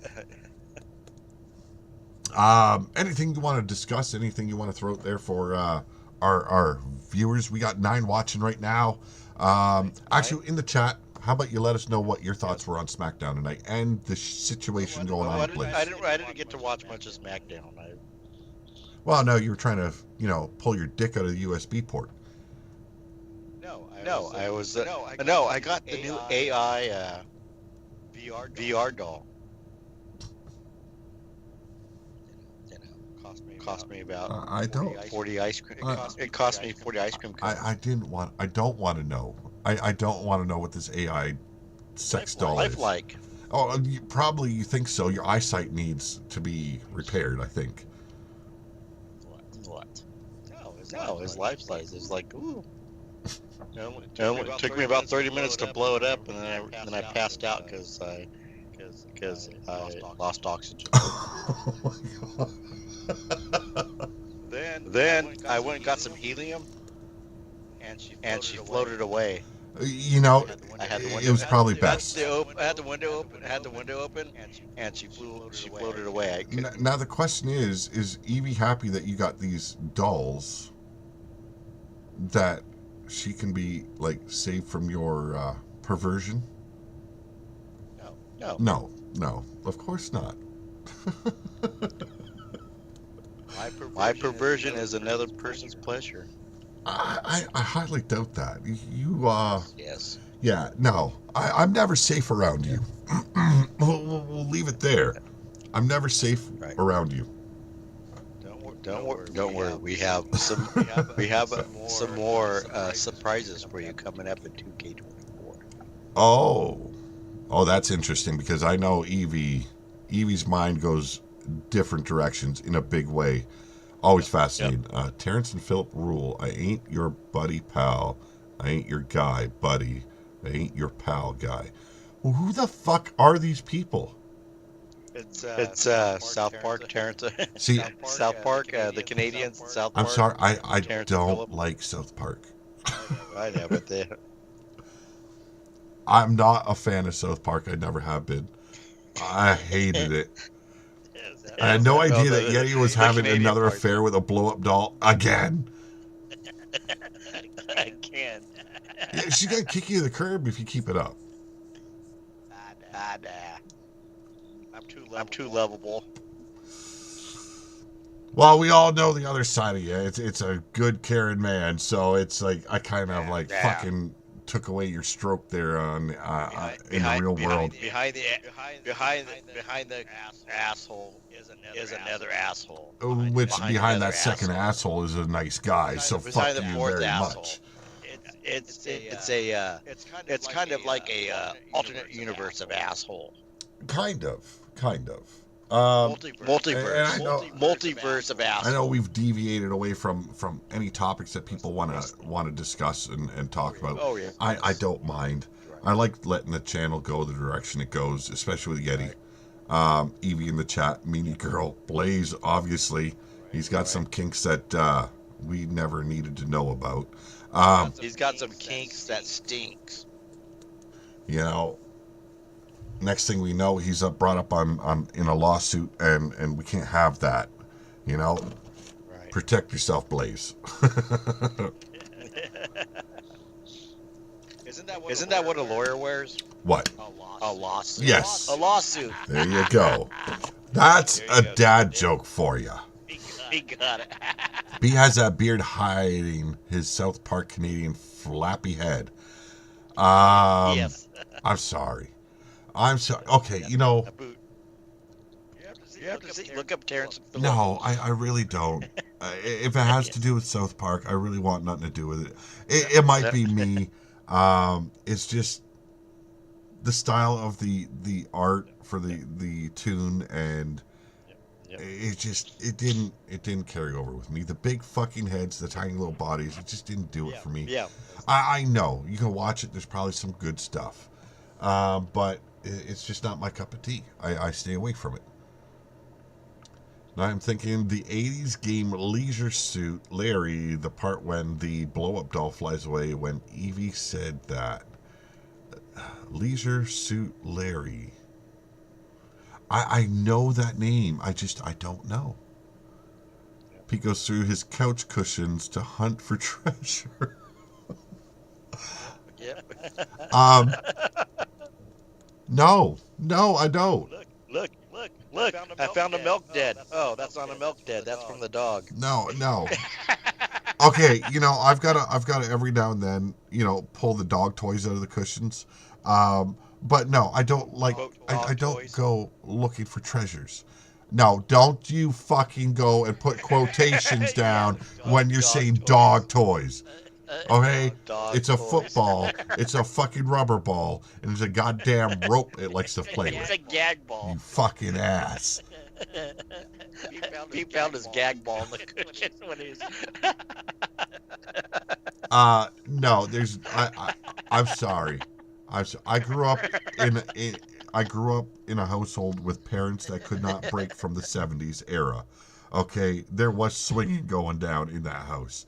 Anything you want to discuss? Anything you want to throw out there for our viewers. We got 9 watching right now. Actually, in the chat, how about you let us know what your thoughts were on SmackDown tonight and the situation going on with Blaze? I didn't get to watch much of SmackDown. Well, no, you were trying to, pull your dick out of the USB port. No, I got the new AI VR doll. Cost me about I don't. 40 ice cream. It cost me 40 ice cream cones. I don't want to know. I don't want to know what this AI sex doll is. Lifelike. Oh, probably you think so. Your eyesight needs to be repaired, I think. What? No, his life size is like, ooh. It took me about 30 minutes to blow it up, and then I passed out because I lost oxygen. Oh my god. Then I went and got some helium, and she floated away. I had the window, it was probably best. I had the window open, and she floated away. Now the question is Evie happy that you got these dolls that she can be like saved from your perversion? No, of course not. My perversion is another person's pleasure. I highly doubt that. Yes. Yeah, no. I'm never safe around you. We'll leave it there. I'm never safe around you. Don't worry. We have some more surprises for you coming up in 2K24. Oh, that's interesting because I know Evie's mind goes different directions in a big way. Always fascinating. Yep. Terrence and Philip rule. I ain't your buddy pal. I ain't your guy, buddy. I ain't your pal guy. Well, who the fuck are these people? It's South Park, Terrence. See, South Park, the Canadians. South Park. I'm sorry, I don't like South Park. I know, but I'm not a fan of South Park. I never have been. I hated it. I had no idea that Yeti was having another affair with a blow-up doll again. Again. Yeah, she's gonna kick you to the curb if you keep it up. Nah. I'm too lovable. Well, we all know the other side of you. It's a good, caring man. So it's like I kind of fucking took away your stroke there on in the real world. Behind the asshole is another asshole. Which behind that second asshole is a nice guy. So fuck you very much. It's kind of like a alternate universe of asshole. Kind of. Multiverse of asshole. I know we've deviated away from any topics that people want to discuss and talk about. Oh yeah. I don't mind. I like letting the channel go the direction it goes, especially with Yeti. Evie in the chat, Meanie Girl, Blaze, obviously. He's got some kinks that we never needed to know about. He's got some kinks that stinks. Next thing we know, he's brought up on in a lawsuit, and we can't have that. Right. Protect yourself, Blaze. Isn't that what a lawyer wears? What? A lawsuit. Yes. A lawsuit. There you go. That's a dad joke for you. He got it. B has that beard hiding his South Park Canadian flappy head. Yes. I'm sorry. Okay, You have to look up Terrence. No, I really don't. If it has to do with South Park, I really want nothing to do with it. It might be me. It's just the style of the art for the tune, and it didn't carry over with me. The big fucking heads, the tiny little bodies, it just didn't do it for me. Yeah. I know you can watch it. There's probably some good stuff, but it's just not my cup of tea. I stay away from it. Now I'm thinking the 80s game Leisure Suit Larry, the part when the blow-up doll flies away, when Evie said that. Leisure Suit Larry. I know that name. I don't know. He goes through his couch cushions to hunt for treasure. Yeah. No, I don't. Look. I found a milk dead. Oh, that's not a milk dead. That's from the dog. No. Okay, I've got to every now and then, pull the dog toys out of the cushions. But no, I don't I don't go looking for treasures. No, don't you fucking go and put quotations down when you're saying dog toys. Okay? It's a football. It's a fucking rubber ball. And there's a goddamn rope it likes to play with. It's a gag ball. You fucking ass. He found his gag ball in the cushion when he was... No, I'm sorry. I grew up in a household with parents that could not break from the 70s era. Okay, there was swinging going down in that house.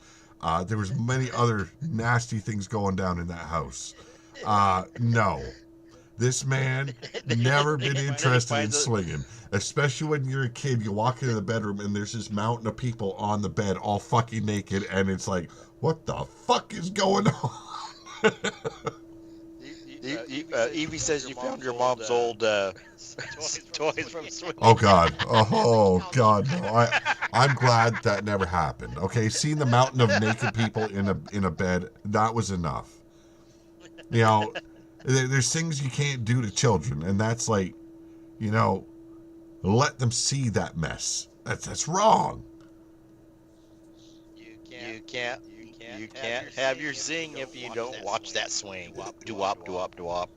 There was many other nasty things going down in that house. No. This man never been interested in swinging. Especially when you're a kid, you walk into the bedroom and there's this mountain of people on the bed all fucking naked and it's like, what the fuck is going on? Evie says you found your mom's old toys from swinging. Oh God! Oh God! No. I'm glad that never happened. Okay, seeing the mountain of naked people in a bed, that was enough. There's things you can't do to children, and that's like, let them see that mess. That's wrong. You can't have your zing if you don't watch that swing. Do-wop, do-wop, do-wop.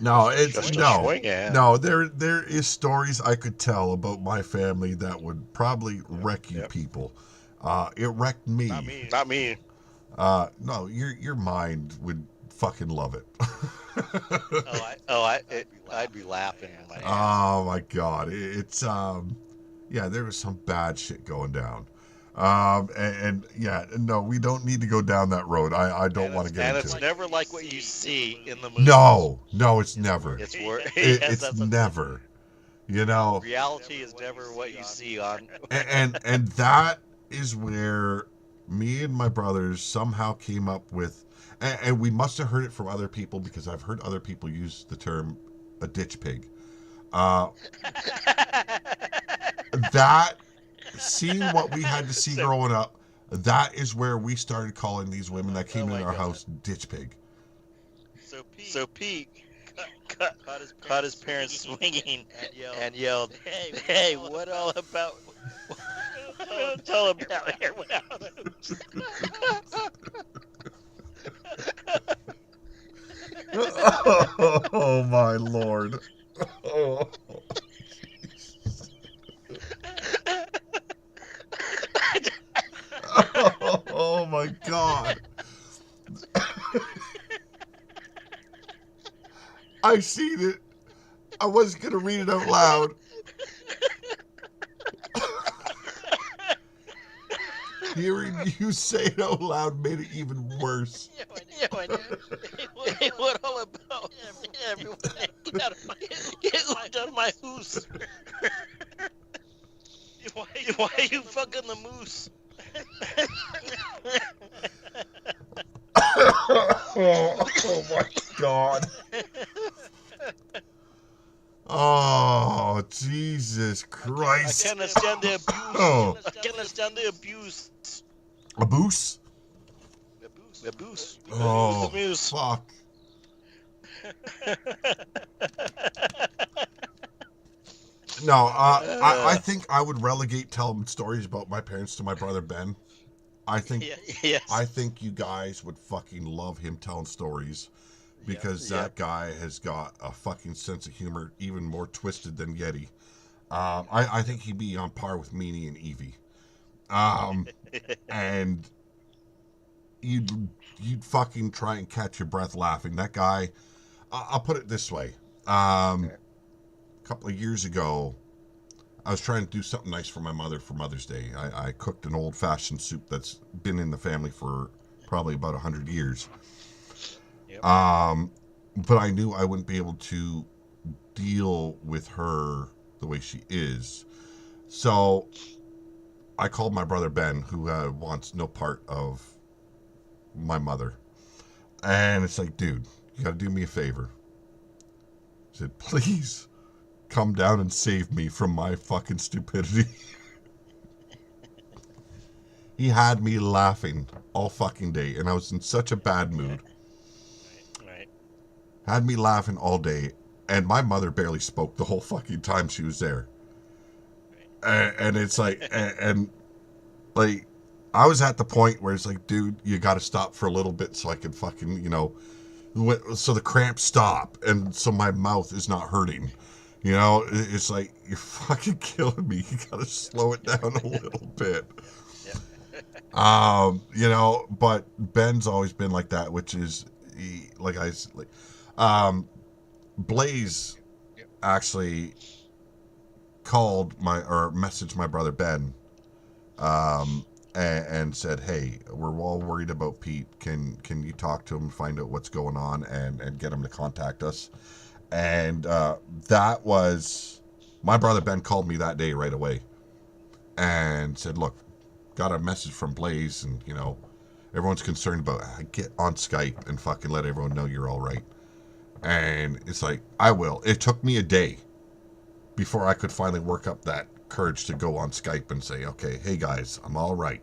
No, No, there is stories I could tell about my family that would probably wreck you people. It wrecked me. Not me. No, your mind would fucking love it. I'd be laughing in my ass. Oh my God, it's there was some bad shit going down. And no, we don't need to go down that road. I don't want to get into it. And it's never like what you see in the movie. No, it's never. It's where it's never. Reality is never what you see on. And that is where me and my brothers somehow came up with, and we must have heard it from other people because I've heard other people use the term a ditch pig. That, seeing what we had to see growing up, that is where we started calling these women that came in our house ditch pig. So Pete caught his parents swinging and yelled, "Hey, what all about? Tell him about here. Oh my Lord! Oh. Oh my God! I seen it. I wasn't gonna read it out loud. Hearing you say it out loud made it even worse. Yeah, I know. Hey, what all about? Everyone, get on my goose. Why are you fucking the moose? Oh my God. Oh, Jesus Christ. I can't understand the abuse. Oh. I can't understand the abuse. Abuse? Abuse. Oh, The moose. fuck. No, I think I would relegate telling stories about my parents to my brother Ben. I think Yes. I think you guys would fucking love him telling stories because that guy has got a fucking sense of humor even more twisted than Yeti. I think he'd be on par with Meanie and Evie. And you'd fucking try and catch your breath laughing. That guy, I'll put it this way. A couple of years ago, I was trying to do something nice for my mother for Mother's Day. I cooked an old-fashioned soup that's been in the family for probably about 100 years. Yep. But I knew I wouldn't be able to deal with her the way she is. So I called my brother Ben, who wants no part of my mother. And it's like, dude, you got to do me a favor. I said, please come down and save me from my fucking stupidity. He had me laughing all fucking day, and I was in such a bad mood. Right. Had me laughing all day, and my mother barely spoke the whole fucking time she was there. And it's like, and like, I was at the point where it's like, dude, you got to stop for a little bit so I can fucking, you know, so the cramps stop, and so my mouth is not hurting. You know, it's like, you're fucking killing me. You got to slow it down a little bit. You know, but Ben's always been like that, which is, Blaze actually messaged my brother Ben, and said, hey, we're all worried about Pete. Can you talk to him, find out what's going on, and get him to contact us? And that was, my brother Ben called me that day right away and said, look, got a message from Blaze, and, you know, everyone's concerned about, get on Skype and fucking let everyone know you're all right. And it's like, I will. It took me a day before I could finally work up that courage to go on Skype and say, okay, hey guys, I'm all right.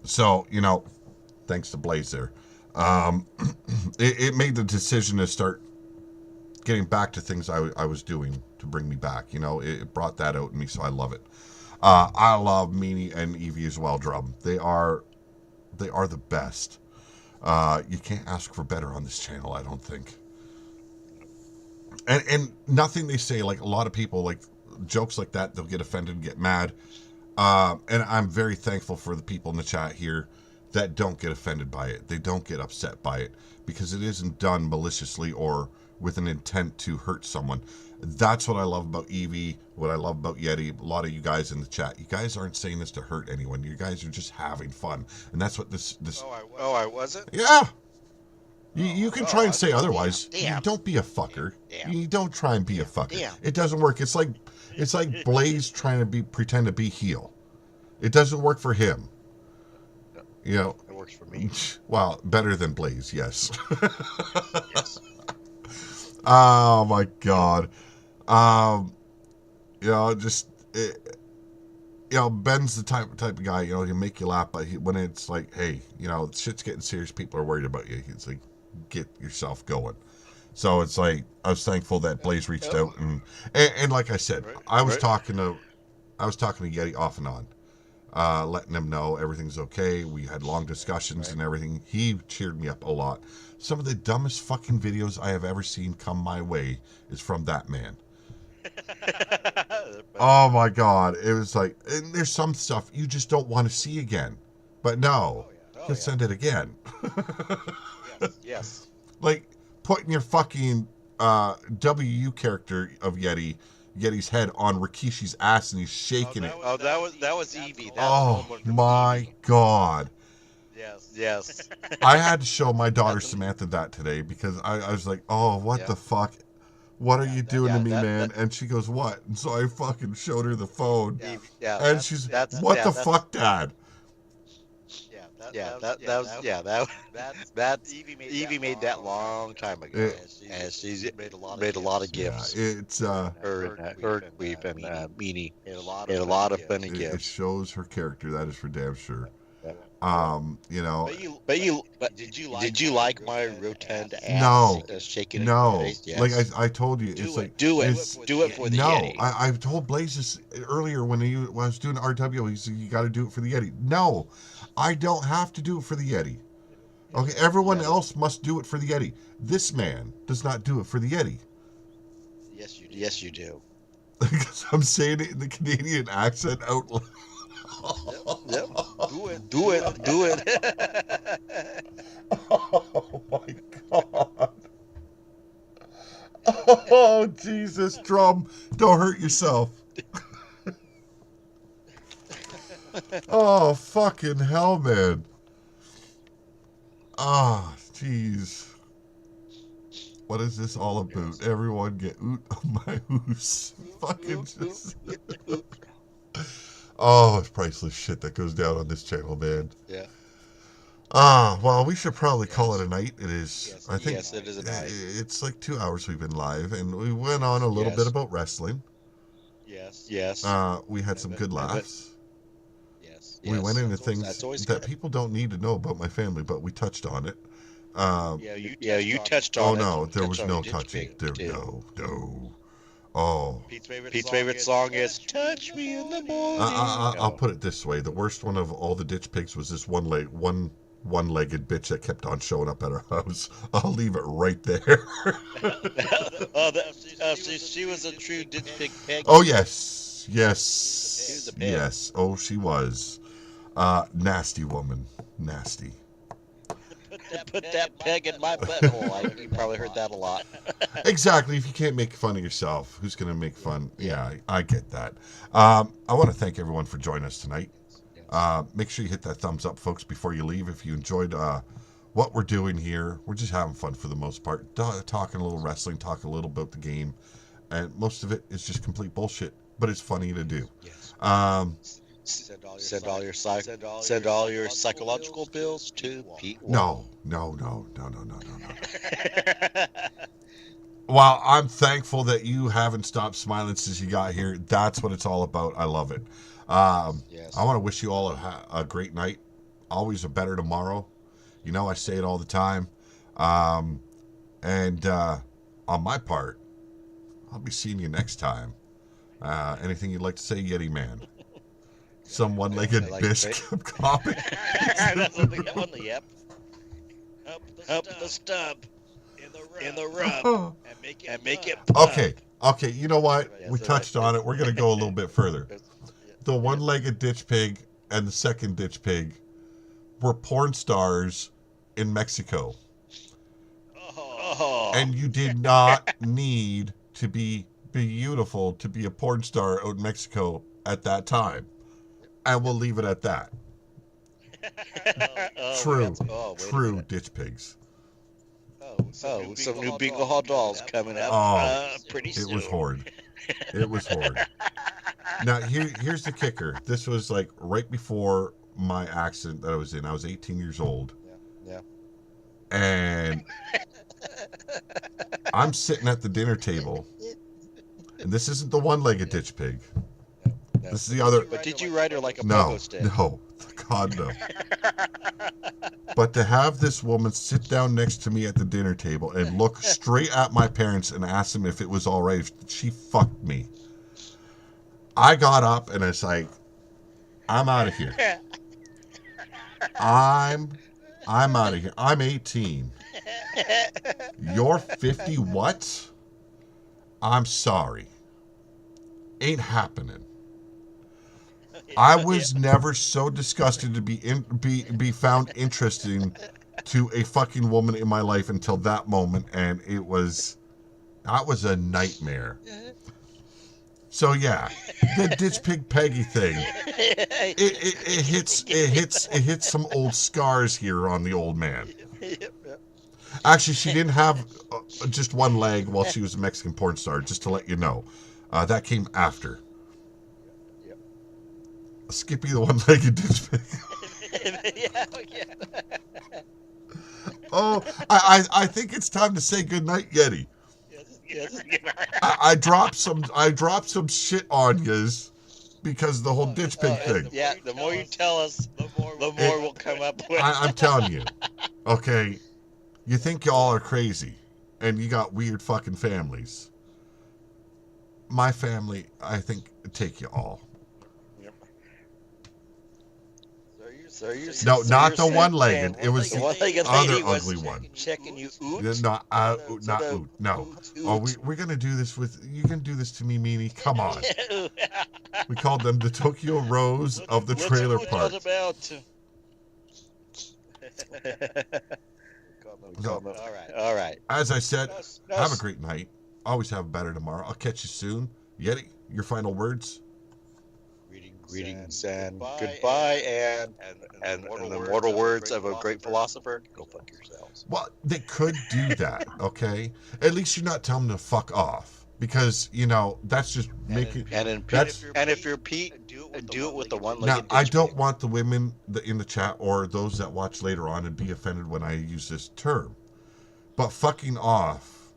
So, you know, thanks to Blaze there. It made the decision to start getting back to things I was doing to bring me back. You know, it brought that out in me, so I love it. I love Meanie and Evie as well, Drum. They are the best. You can't ask for better on this channel, I don't think. And nothing they say, like a lot of people, like jokes like that, they'll get offended and get mad. And I'm very thankful for the people in the chat here that don't get offended by it. They don't get upset by it because it isn't done maliciously or with an intent to hurt someone. That's what I love about Evie, what I love about Yeti. A lot of you guys in the chat, you guys aren't saying this to hurt anyone. You guys are just having fun. And that's what this... I wasn't? Yeah. You can try and say otherwise. Damn. You don't be a fucker. Damn. You don't try and be a fucker. Damn. It doesn't work. It's like Blaze trying to pretend to be heel. It doesn't work for him. You know. It works for me. Well, better than Blaze, yes. Yes. Oh my God. You know, Ben's the type of guy, you know, he'll make you laugh, but when it's like, hey, you know, shit's getting serious, people are worried about you. He's like, get yourself going. So it's like, I was thankful that Blaze reached out, and like I said, I was talking to Yeti off and on, letting him know everything's okay. We had long discussions and everything. He cheered me up a lot. Some of the dumbest fucking videos I have ever seen come my way is from that man. Oh my God. It was like, and there's some stuff you just don't want to see again. But no, he'll send it again. Yes. Like putting your fucking WU character of Yeti's head on Rikishi's ass and he's shaking it. That was Evie. Oh my God. Yes. I had to show my daughter Samantha that today because I was like, oh, what the fuck? What are you doing to me, man? And she goes, what? And so I fucking showed her the phone. And she's, what the fuck, Dad? That's Evie made that long time ago, and she's made a lot of gifts. Yeah, it's Her Queef and Meanie made a lot of funny it gifts. shows her character. That is for damn sure. You know. But did you like my rotund ass? No, shaking in no. your face? Yes. Like I told you, it's like do it for the no. Yeti. I told Blaze this earlier when I was doing RW. He said you got to do it for the Yeti. No, I don't have to do it for the Yeti. Okay, everyone else must do it for the Yeti. This man does not do it for the Yeti. Yes, you do. Because I'm saying it in the Canadian accent out loud. Yep. Do it. Oh my God. Oh Jesus, Drum, don't hurt yourself. Oh fucking hell, man. Ah, jeez. What is this all about? Everyone get oot of my hoose. Fucking just... Oh, it's priceless shit that goes down on this channel, man. Yeah. Well, we should probably call it a night. It is, Yes, I think, yes, it is a night. it's like 2 hours we've been live, and we went on a little bit about wrestling. Yes. Yes. We had some good laughs. Yes. We went into That's things always that good. people don't need to know about my family, but we touched on it. You touched on Oh it. no, there Touched was on no it, touching. Ditch There, Pig, too. no. Oh, Pete's favorite song is "Touch Me in the Morning." I'll put it this way: the worst one of all the ditch pigs was this one-legged bitch that kept on showing up at our house. I'll leave it right there. She was a true ditch pig peg. Oh yes, She was a pig. yes. Oh, she was. Nasty woman, nasty. Put that peg in my butthole. You probably heard that a lot. Exactly. If you can't make fun of yourself, who's going to make fun? Yeah, I get that. I want to thank everyone for joining us tonight. Make sure you hit that thumbs up, folks, before you leave. If you enjoyed what we're doing here, we're just having fun for the most part. Talking a little wrestling, talking a little about the game. And most of it is just complete bullshit, but it's funny to do. Yes. Send all your psychological bills to Pete. No. Well, I'm thankful that you haven't stopped smiling since you got here. That's what it's all about. I love it. Yes. I want to wish you all a great night. Always a better tomorrow. You know, I say it all the time. And on my part, I'll be seeing you next time. Anything you'd like to say, Yeti Man? Some one-legged bisque comic. That's what the one. Yep. Up the stub. In the rub. And make it pop. Okay. You know what? We touched on it. We're gonna go a little bit further. The one-legged ditch pig and the second ditch pig were porn stars in Mexico. Oh. And you did not need to be beautiful to be a porn star out in Mexico at that time. And we'll leave it at that. True ditch pigs. Some new Beagle Hall dolls coming up pretty soon. It was horrid. Now, here's the kicker. This was like right before my accident that I was in. I was 18 years old. Yeah. And I'm sitting at the dinner table. And this isn't the one-legged ditch pig. No. This is the other. But did you ride her like a No, pogo stick? no. God, no. But to have this woman sit down next to me at the dinner table and look straight at my parents and ask them if it was all right, she fucked me. I got up and it's like, I'm out of here. I'm out of here. I'm 18. You're 50 what? I'm sorry. Ain't happening. I was never so disgusted to be found interesting to a fucking woman in my life until that moment, and that was a nightmare. So yeah, the ditch pig Peggy thing. It hits some old scars here on the old man. Actually, she didn't have just one leg while she was a Mexican porn star. Just to let you know, that came after. Skippy the one-legged ditch pig. Oh, I think it's time to say goodnight, Yeti. Yes. I dropped some shit on yous because of the whole ditch pig thing. Yeah, the more you tell us, the more we'll come up with. I'm telling you, okay, you think y'all are crazy and you got weird fucking families. My family, I think, take you all. No, not the one-legged. It was the other ugly one. Checking you out. Not oot. No. Oh, we're gonna do this with you. Can do this to me, Meanie. Come on. We called them the Tokyo Rose of the trailer park. All right. As I said, have a great night. Always have a better tomorrow. I'll catch you soon. Yeti, your final words? greetings and goodbye and the mortal words of a great philosopher, go fuck yourselves. Well, they could do that, okay? At least you're not telling them to fuck off, because that's just making. And if you're Pete, do it with the one-legged. Now, I don't want the women in the chat or those that watch later on and be offended when I use this term, but fucking off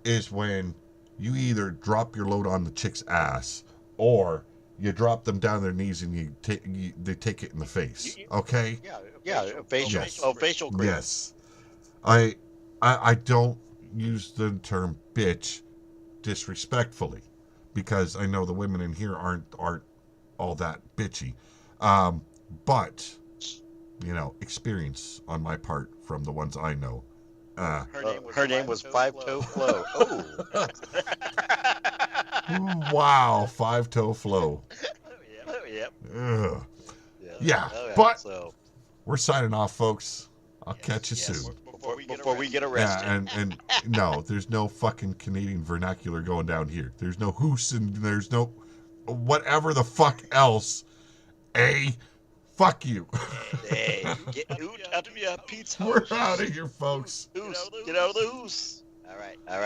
is when you either drop your load on the chick's ass or you drop them down their knees and they take it in the face. Okay? Yeah, facial. Yes. Oh, facial grin. Yes. I don't use the term bitch disrespectfully, because I know the women in here aren't all that bitchy. But experience on my part from the ones I know. Her name was Five Toe Flo. Oh. Wow, Five Toe Flo. Yep. Ugh. Yeah, Oh, but so, we're signing off, folks. I'll catch you soon. before we get arrested. Yeah, and no, there's no fucking Canadian vernacular going down here. There's no hoose and there's no whatever the fuck else. Fuck you. Hey, get out of me, Pete's house. We're out of here, folks. Get out of the hoose. All right.